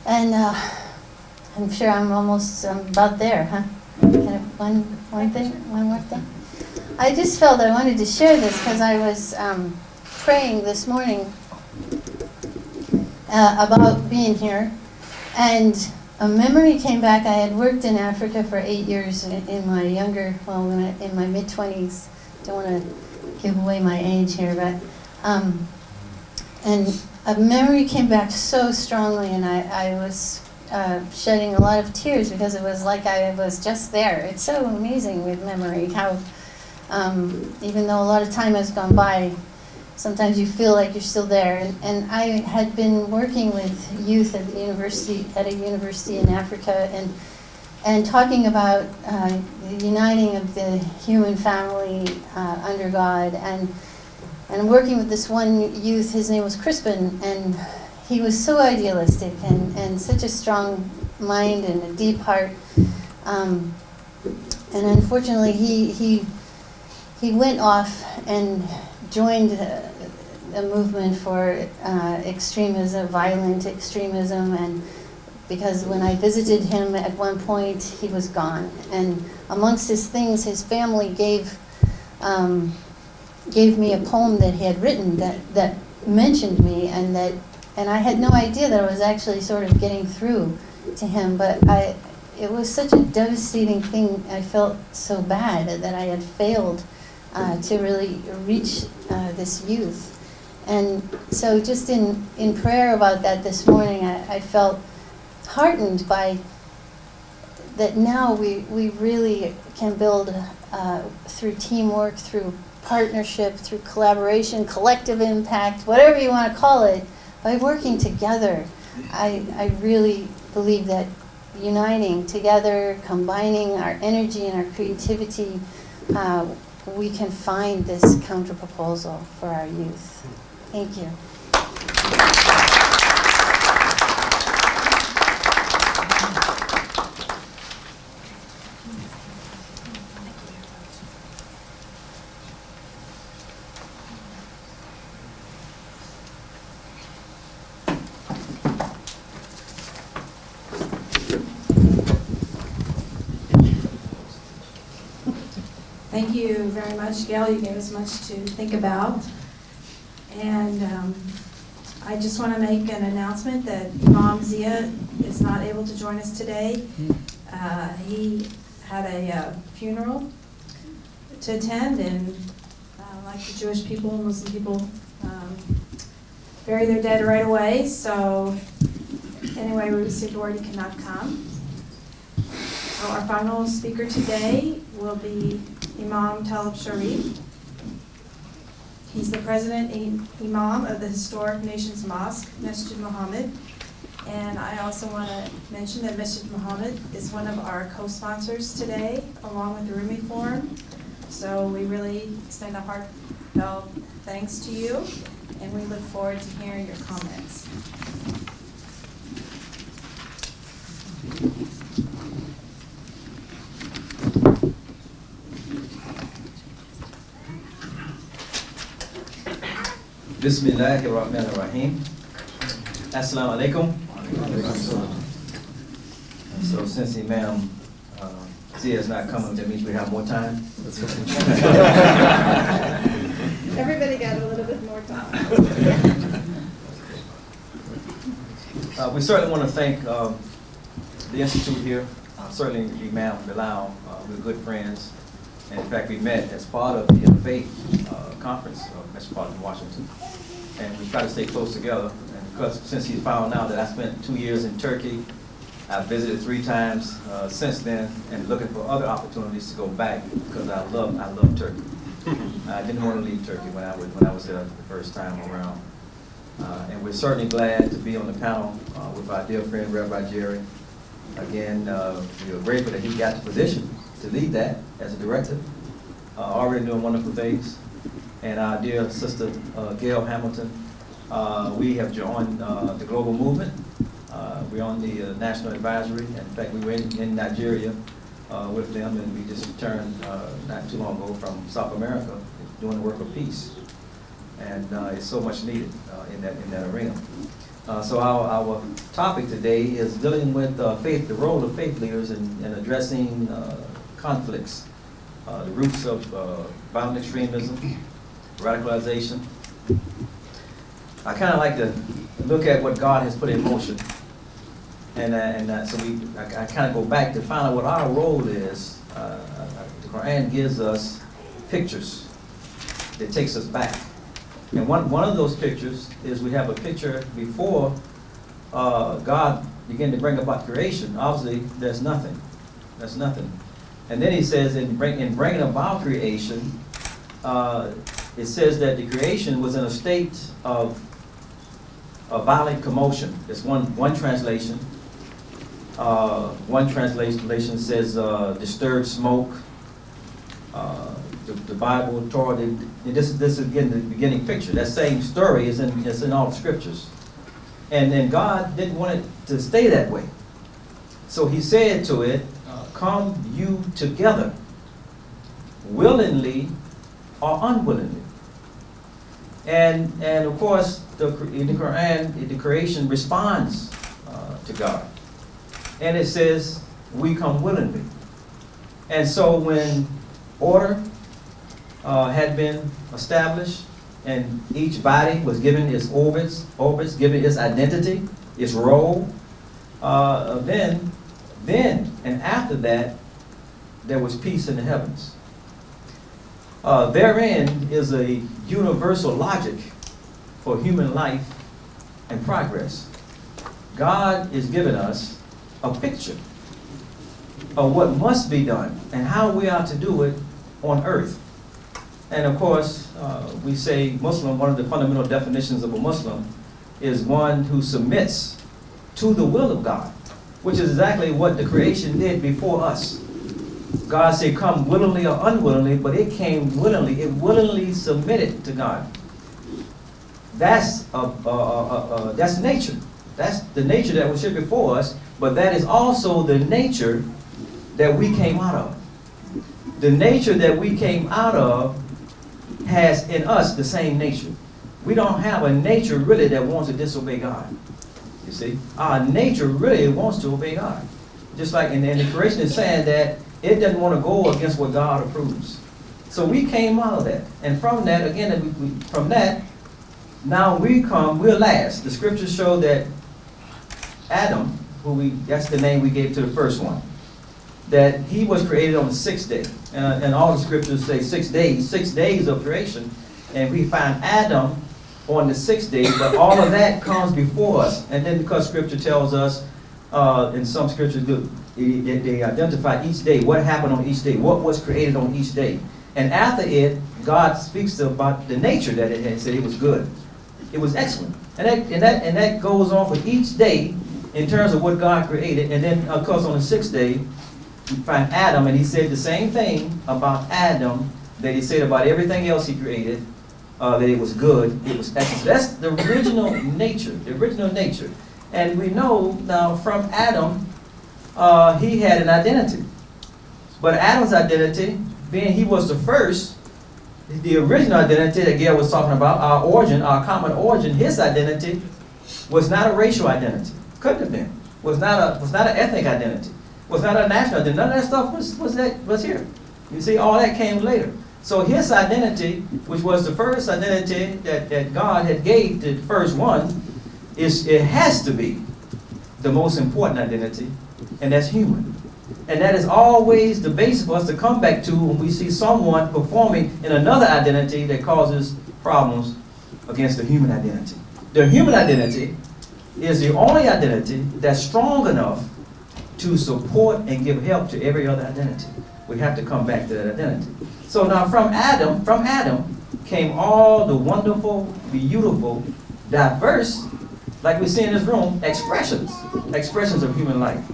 And I'm sure I'm almost about there, huh? Can I, one more thing? I just felt I wanted to share this because I was praying this morning about being here, and a memory came back. I had worked in Africa for 8 years in my in my mid-20s. Don't want to give away my age here, but and a memory came back so strongly, and I was shedding a lot of tears because it was like I was just there. It's so amazing with memory how even though a lot of time has gone by, sometimes you feel like you're still there. And I had been working with youth at a university in Africa, and talking about the uniting of the human family under God, and working with this one youth. His name was Crispin, and he was so idealistic and such a strong mind and a deep heart. And unfortunately, he went off and joined a movement for extremism, violent extremism, and because when I visited him at one point, he was gone. And amongst his things, his family gave me a poem that he had written that mentioned me, and I had no idea that I was actually sort of getting through to him, but it was such a devastating thing. I felt so bad that I had failed to really reach this youth. And so just in prayer about that this morning, I felt heartened by that now we really can build through teamwork, through partnership, through collaboration, collective impact, whatever you want to call it, by working together. I really believe that uniting together, combining our energy and our creativity, we can find this counterproposal for our youth. Thank you. Thank you very much, Gail. You gave us much to think about. And I just want to make an announcement that Imam Zia is not able to join us today. He had a funeral to attend, and like the Jewish people and Muslim people, bury their dead right away. So anyway, we received word he cannot come. So our final speaker today will be Imam Talib Sharif. He's the president imam of the historic Nations Mosque, Masjid Muhammad. And I also want to mention that Masjid Muhammad is one of our co-sponsors today, along with the Rumi Forum. So we really extend a heartfelt thanks to you, and we look forward to hearing your comments. Bismillahirrahmanirrahim. Assalamu alaikum. So since Imam Zia is not coming, that means we have more time. Everybody got a little bit more time. We certainly want to thank the Institute here, certainly Imam Bilal. We're good friends. And in fact, we met as part of the faith conference of Metropolitan Washington. And we try to stay close together. And because since he found out that I spent 2 years in Turkey, I visited 3 times since then, and looking for other opportunities to go back because I love Turkey. I didn't want to leave Turkey when I was there the first time around. And we're certainly glad to be on the panel with our dear friend Rabbi Jerry. Again, we are grateful that he got the position to lead that as a director. Already doing wonderful things. And our dear sister Gail Hamilton, we have joined the global movement. We're on the national advisory. In fact, we were in Nigeria with them, and we just returned not too long ago from South America doing the work of peace. And it's so much needed in that arena. So our topic today is dealing with faith, the role of faith leaders in addressing conflicts, the roots of violent extremism, radicalization. I kind of like to look at what God has put in motion, and so I kind of go back to find out what our role is. The Quran gives us pictures that takes us back. And one of those pictures is we have a picture before God began to bring about creation. Obviously, there's nothing. There's nothing. And then he says in bringing about creation, it says that the creation was in a state of violent commotion. It's one translation. One translation says disturbed smoke. The Bible, Torah, this is again the beginning picture. That same story is in all the scriptures. And then God didn't want it to stay that way. So he said to it, come you together, willingly or unwillingly. And of course, in the Quran, the creation responds to God. And it says, we come willingly. And so when order had been established, and each body was given its orbits, given its identity, its role. Then and after that, there was peace in the heavens. Therein is a universal logic for human life and progress. God is giving us a picture of what must be done and how we are to do it on earth. And of course, we say Muslim, one of the fundamental definitions of a Muslim is one who submits to the will of God, which is exactly what the creation did before us. God said, come willingly or unwillingly, but it came willingly. It willingly submitted to God. That's nature. That's the nature that was here before us, but that is also the nature that we came out of. The nature that we came out of has in us the same nature. We don't have a nature really that wants to disobey God. You see, our nature really wants to obey God. Just like in the creation is saying that it doesn't want to go against what God approves. So we came out of that. And from that, again, from that, now we're last. The scriptures show that Adam, that's the name we gave to the first one, that he was created on the sixth day. And all the scriptures say 6 days of creation. And we find Adam on the sixth day, but all of that comes before us. And then because scripture tells us, in some scriptures, they identify each day, what happened on each day, what was created on each day. And after it, God speaks about the nature that it had, said it was good. It was excellent. And that goes on for each day in terms of what God created. And then, of course, on the sixth day, we find Adam, and he said the same thing about Adam that he said about everything else he created, that it was good, it was excellent. So that's the original nature, And we know now from Adam, he had an identity. But Adam's identity, being he was the first, the original identity that Gail was talking about, our origin, our common origin, his identity was not a racial identity. Couldn't have been. Was not an ethnic identity. Was not a national identity. None of that stuff was here. You see, all that came later. So his identity, which was the first identity that God had gave to the first one, it has to be the most important identity, and that's human. And that is always the basis for us to come back to when we see someone performing in another identity that causes problems against the human identity. The human identity is the only identity that's strong enough to support and give help to every other identity. We have to come back to that identity. So now from Adam came all the wonderful, beautiful, diverse, like we see in this room, expressions of human life.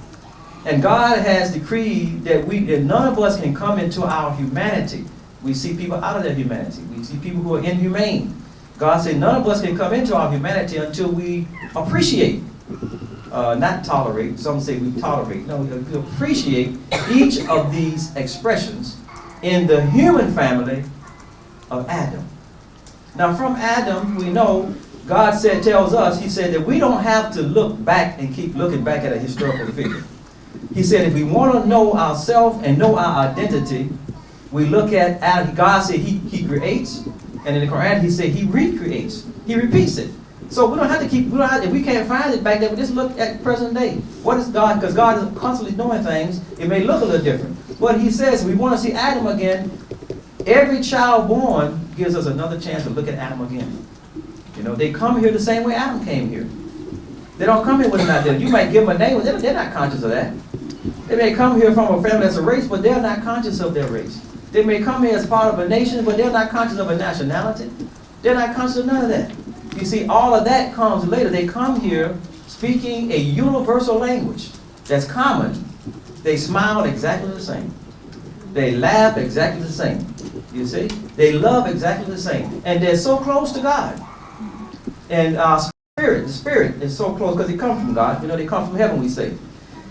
And God has decreed that none of us can come into our humanity. We see people out of their humanity. We see people who are inhumane. God said none of us can come into our humanity until we appreciate, not tolerate. Some say we tolerate. No, we appreciate each of these expressions in the human family of Adam. Now from Adam, we know God tells us, he said that we don't have to look back and keep looking back at a historical figure. He said if we want to know ourselves and know our identity, we look at God said he creates, and in the Quran he said he recreates. He repeats it. So we don't have to if we can't find it back there, we just look at present day. What is God? Because God is constantly doing things. It may look a little different. But he says, we want to see Adam again. Every child born gives us another chance to look at Adam again. You know, they come here the same way Adam came here. They don't come here with an identity. You might give them a name, but they're not conscious of that. They may come here from a family that's a race, but they're not conscious of their race. They may come here as part of a nation, but they're not conscious of a nationality. They're not conscious of none of that. You see, all of that comes later. They come here speaking a universal language that's common. They smile exactly the same. They laugh exactly the same. You see? They love exactly the same. And they're so close to God. And our spirit, the spirit is so close because they come from God. You know, they come from heaven, we say.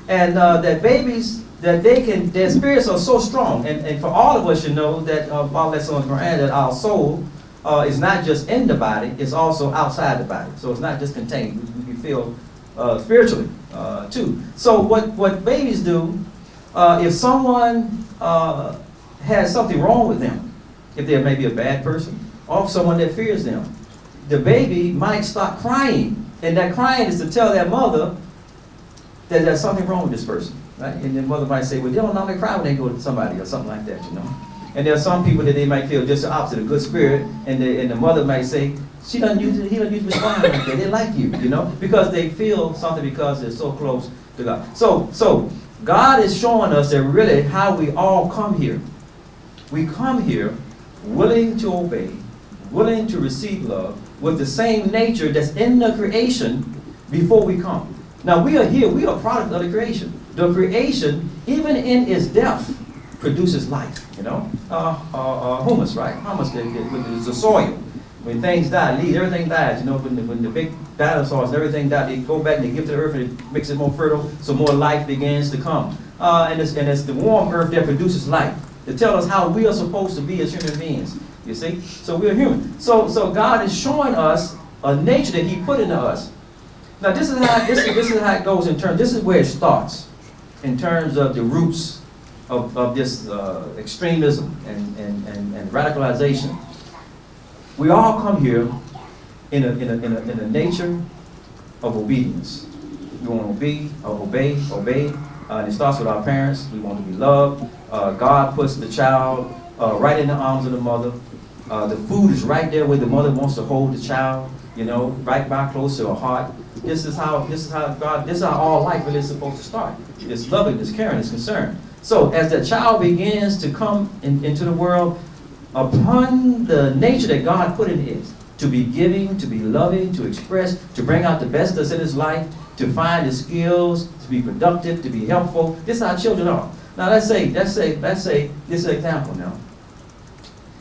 And that babies, that their spirits are so strong. And for all of us, you know, that Allah says on the Quran, that our soul is not just in the body, it's also outside the body. So it's not just contained. We feel spiritually too. So what babies do, if someone has something wrong with them, if they're maybe a bad person, or someone that fears them, the baby might start crying. And that crying is to tell their mother that there's something wrong with this person. Right? And the mother might say, well, they don't normally cry when they go to somebody or something like that, you know. And there are some people that they might feel just the opposite, a good spirit, and the mother might say, he doesn't usually respond like that. They like you, you know, because they feel something because they're so close to God. So God is showing us that really how we all come here. We come here willing to obey, willing to receive love, with the same nature that's in the creation before we come. Now we are here, we are a product of the creation. The creation, even in its death, produces life, you know. Humus, right? Humus is the soil. When things die, everything dies, you know, when the big dinosaurs and everything die, they go back and they give to the earth and it makes it more fertile, so more life begins to come. And it's the warm earth that produces life, to tell us how we are supposed to be as human beings, you see? So we are human. So God is showing us a nature that he put into us. Now this is how it goes in terms, this is where it starts, in terms of the roots of this extremism and radicalization. We all come here in a nature of obedience. We want to obey. And it starts with our parents. We want to be loved. God puts the child right in the arms of the mother. The food is right there where the mother wants to hold the child. You know, right by close to her heart. This is how all life really is supposed to start. It's loving, it's caring, it's concern. So as the child begins to come into the world, upon the nature that God put in it, to be giving, to be loving, to express, to bring out the best that's in his life, to find the skills, to be productive, to be helpful. This is how children are. Now let's say this is an example now.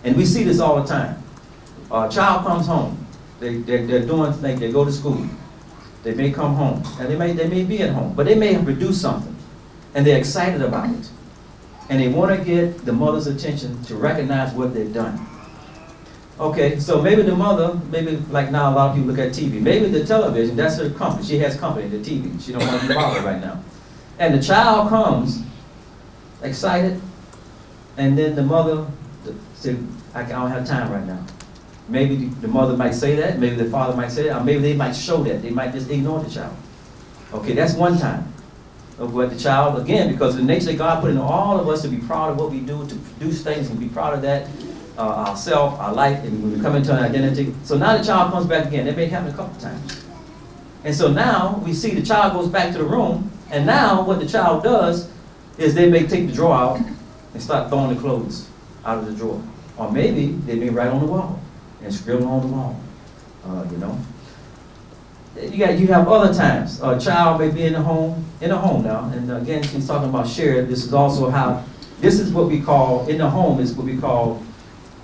And we see this all the time. A child comes home. They're doing things, they go to school. They may come home, and they may be at home, but they may have produced something, and they're excited about it. And they want to get the mother's attention to recognize what they've done. Okay, so maybe the mother, maybe like now a lot of people look at TV, maybe the television, that's her company. She has company, the TV. She don't want to be bothered right now. And the child comes excited, and then the mother says, I don't have time right now. Maybe the mother might say that, maybe the father might say that, or maybe they might show that. They might just ignore the child. Okay, that's one time of what the child, again, because the nature that God put in all of us to be proud of what we do, to produce things and be proud of that, ourself, our life, and when we come into an identity. So now the child comes back again. That may happen a couple of times. And so now we see the child goes back to the room, and now what the child does is they may take the drawer out and start throwing the clothes out of the drawer. Or maybe they may write on the wall and scribble on the wall, you know. You have other times. A child may be in a home now, and again, she's talking about shared. This is also how, this is what we call, in the home is what we call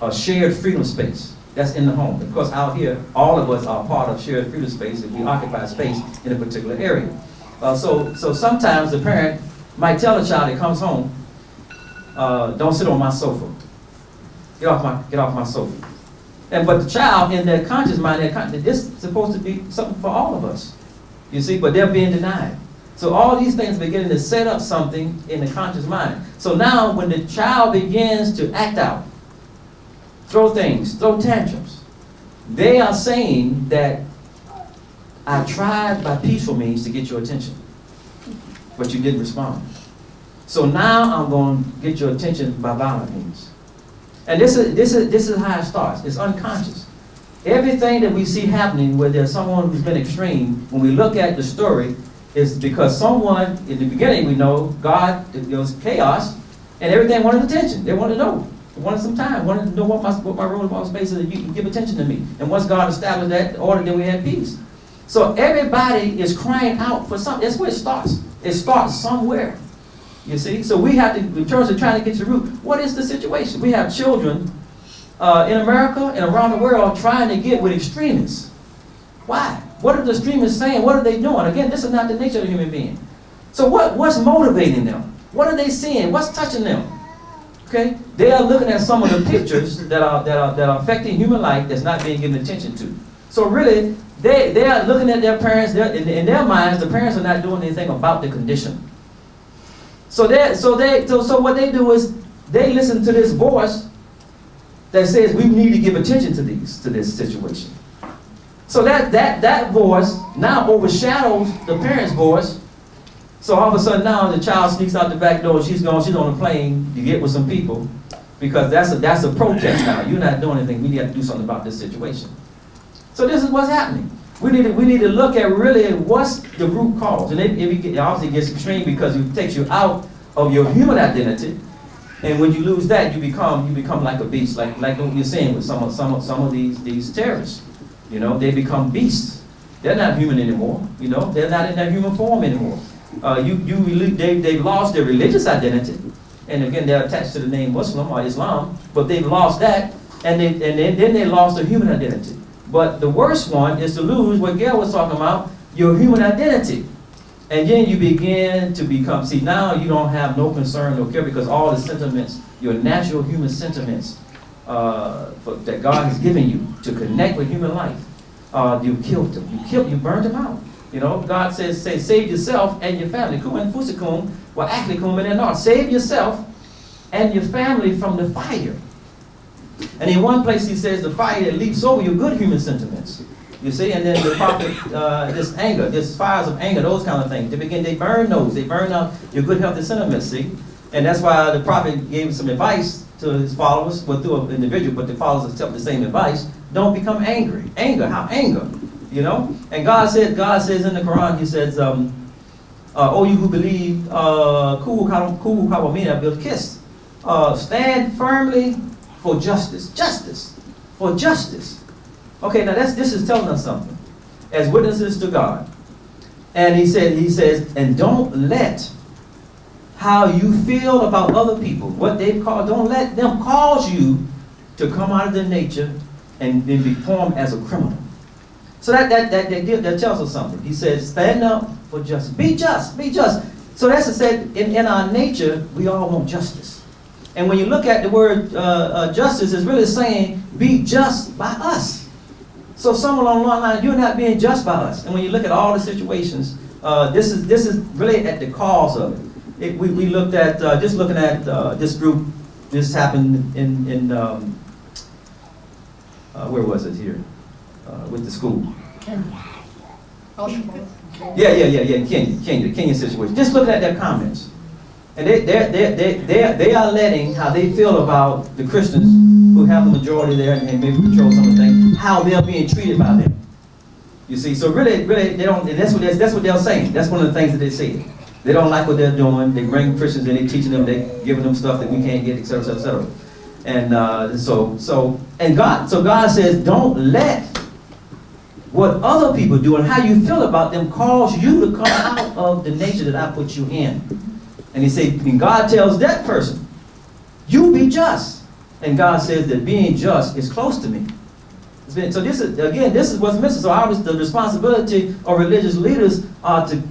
a shared freedom space. That's in the home. Because out here, all of us are part of shared freedom space if we occupy space in a particular area. So sometimes the parent might tell a child that comes home, don't sit on my sofa. Get off my sofa. But the child in their conscious mind, this is supposed to be something for all of us. You see, but they're being denied. So all these things are beginning to set up something in the conscious mind. So now when the child begins to act out, throw things, throw tantrums, they are saying that I tried by peaceful means to get your attention, but you didn't respond. So now I'm going to get your attention by violent means. And this is how it starts. It's unconscious. Everything that we see happening where there's someone who's been extreme, when we look at the story, is because someone, in the beginning we know, God, it was chaos, and everything wanted attention. They wanted to know. They wanted some time. Wanted to know what my role in my space is, that you can give attention to me. And once God established that order, then we had peace. So everybody is crying out for something. That's where it starts. It starts somewhere. You see? So we have to, in terms of trying to get to the root, what is the situation? We have children in America and around the world trying to get with extremists. Why? What are the extremists saying? What are they doing? Again, this is not the nature of the human being. So what's motivating them? What are they seeing? What's touching them? Okay? They are looking at some of the pictures that are affecting human life that's not being given attention to. So really, they are looking at their parents. In their minds, the parents are not doing anything about the condition. So what they do is they listen to this voice that says we need to give attention to this situation. So that voice now overshadows the parent's voice. So all of a sudden now the child sneaks out the back door. She's on a plane to get with some people because that's a protest now. You're not doing anything. We need to do something about this situation. So this is what's happening. We need to look at really what's the root cause. And it obviously gets extreme because it takes you out of your human identity. And when you lose that, you become like a beast, like what you're saying with some of these terrorists. You know, they become beasts. They're not human anymore. You know, they're not in their human form anymore. They've lost their religious identity, and again, they're attached to the name Muslim or Islam, but they've lost that, and then they lost their human identity. But the worst one is to lose what Gail was talking about, your human identity. And then you begin to become, see, now you don't have no concern, no care, because all the sentiments, your natural human sentiments that God has given you to connect with human life, you killed them. You burned them out. You know, God says, save yourself and your family. Save yourself and your family from the fire. And in one place he says the fire that leaps over your good human sentiments. You see, and then the prophet, this anger, this fires of anger, those kind of things. They burn those. They burn out your good healthy sentiments, see? And that's why the prophet gave some advice to his followers, well, through an individual, but the followers accept the same advice. Don't become angry. Anger? You know? And God says in the Quran, he says, oh, you who believe, kuhu kawamina bil kiss. Stand firmly for justice. For justice. Okay, now this is telling us something. As witnesses to God. And he says, and don't let how you feel about other people, what they've called, don't let them cause you to come out of their nature and then be formed as a criminal. So that tells us something. He says, stand up for justice. Be just. So that's said, in our nature, we all want justice. And when you look at the word justice, it's really saying, be just by us. So somewhere along the line, you're not being just by us. And when you look at all the situations, this is really at the cause of it. We looked at, just looking at this group, this happened in where was it here? With the school. Kenya. Kenya situation. Just looking at their comments. And they are letting how they feel about the Christians who have the majority there and maybe control some of the things, how they're being treated by them. You see, so really they don't, and that's what they're saying. That's one of the things that they say. They don't like what they're doing. They bring Christians in, they teaching them, they giving them stuff that we can't get, etc., etc. And so God says, don't let what other people do and how you feel about them cause you to come out of the nature that I put you in. And he said, and God tells that person, you be just. And God says that being just is close to me. So this is what's missing. So the responsibility of religious leaders are to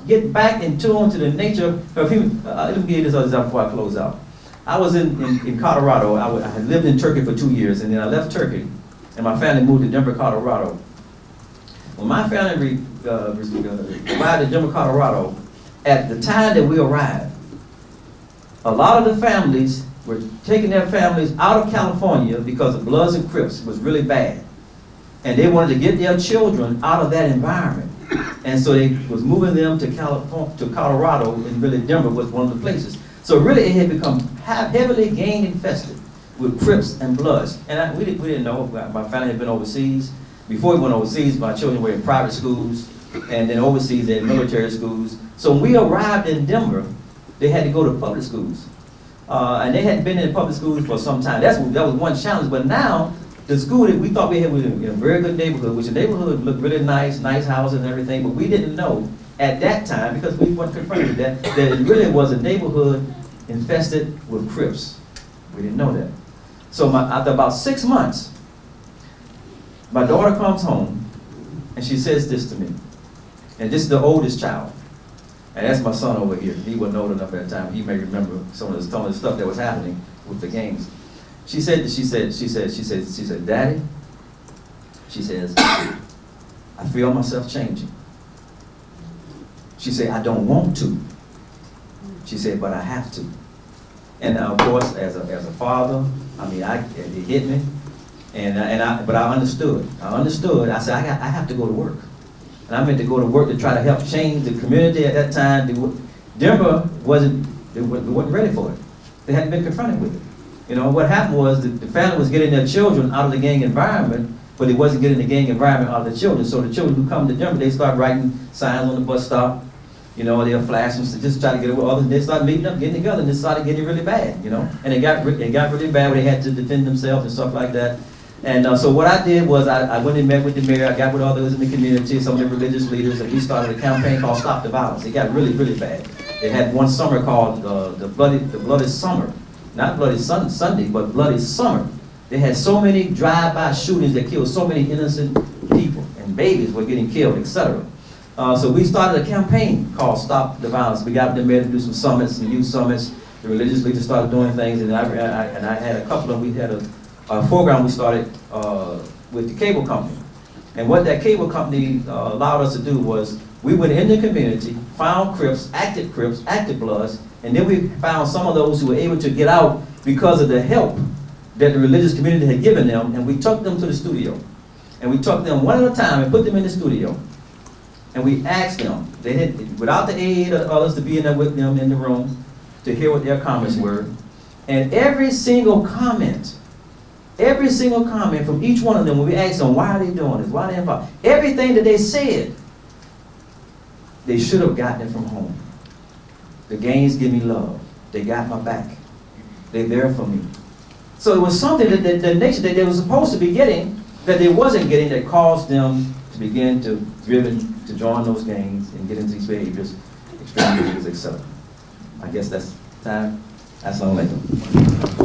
get back in tune to the nature of human. Let me give you this other example before I close out. I was in Colorado. I had lived in Turkey for 2 years, and then I left Turkey. and my family moved to Denver, Colorado. When my family arrived in Denver, Colorado, at the time that we arrived, a lot of the families were taking their families out of California because the Bloods and Crips was really bad. And they wanted to get their children out of that environment. And so they was moving them to Colorado, and really Denver was one of the places. So really it had become heavily gang infested with Crips and Bloods. And we didn't know. My family had been overseas. Before we went overseas, my children were in private schools, and then overseas they had military schools. So when we arrived in Denver, they had to go to public schools. And they hadn't been in public schools for some time. That was one challenge. But now, the school that we thought we had was in a very good neighborhood, which the neighborhood looked really nice houses and everything, but we didn't know at that time, because we weren't confronted with that it really was a neighborhood infested with Crips. We didn't know that. So after about 6 months, my daughter comes home, and she says this to me. And this is the oldest child. And that's my son over here. He wasn't old enough at the time. He may remember some of the stuff that was happening with the gangs. She said, Daddy, she says, I feel myself changing. She said, I don't want to. She said, but I have to. And of course, as a father, I mean, it hit me. But I understood. I said, I have to go to work. And I meant to go to work to try to help change the community at that time. Denver wasn't ready for it. They hadn't been confronted with it. You know, what happened was the family was getting their children out of the gang environment, but it wasn't getting the gang environment out of the children. So the children who come to Denver, they start writing signs on the bus stop. You know, they'll flash them to just try to get away with others. They start meeting up, getting together, and it started getting really bad, you know. And it got really bad where they had to defend themselves and stuff like that. And so what I did was I went and met with the mayor. I got with others in the community, some of the religious leaders, and we started a campaign called Stop the Violence. It got really, really bad. They had one summer called the Bloody Summer. Not Bloody Sunday, but Bloody Summer. They had so many drive-by shootings that killed so many innocent people, and babies were getting killed, etc. So we started a campaign called Stop the Violence. We got them there to do some summits, some youth summits. The religious leaders started doing things, and I had a couple of, we had a program we started with the cable company. And what that cable company allowed us to do was, we went in the community, found Crips, active Bloods, and then we found some of those who were able to get out because of the help that the religious community had given them, and we took them to the studio. And we took them one at a time and put them in the studio. And we asked them, without the aid of others, to be in there with them in the room, to hear what their comments were. And every single comment from each one of them, when we asked them, why are they doing this, why are they involved, everything that they said, they should have gotten it from home. The gangs give me love. They got my back. They're there for me. So it was something that the nation that they were supposed to be getting, that they wasn't getting, that caused them to begin to join those gangs and get into these behaviors, extreme behaviors, etc. I guess that's time. Assalamu alaikum.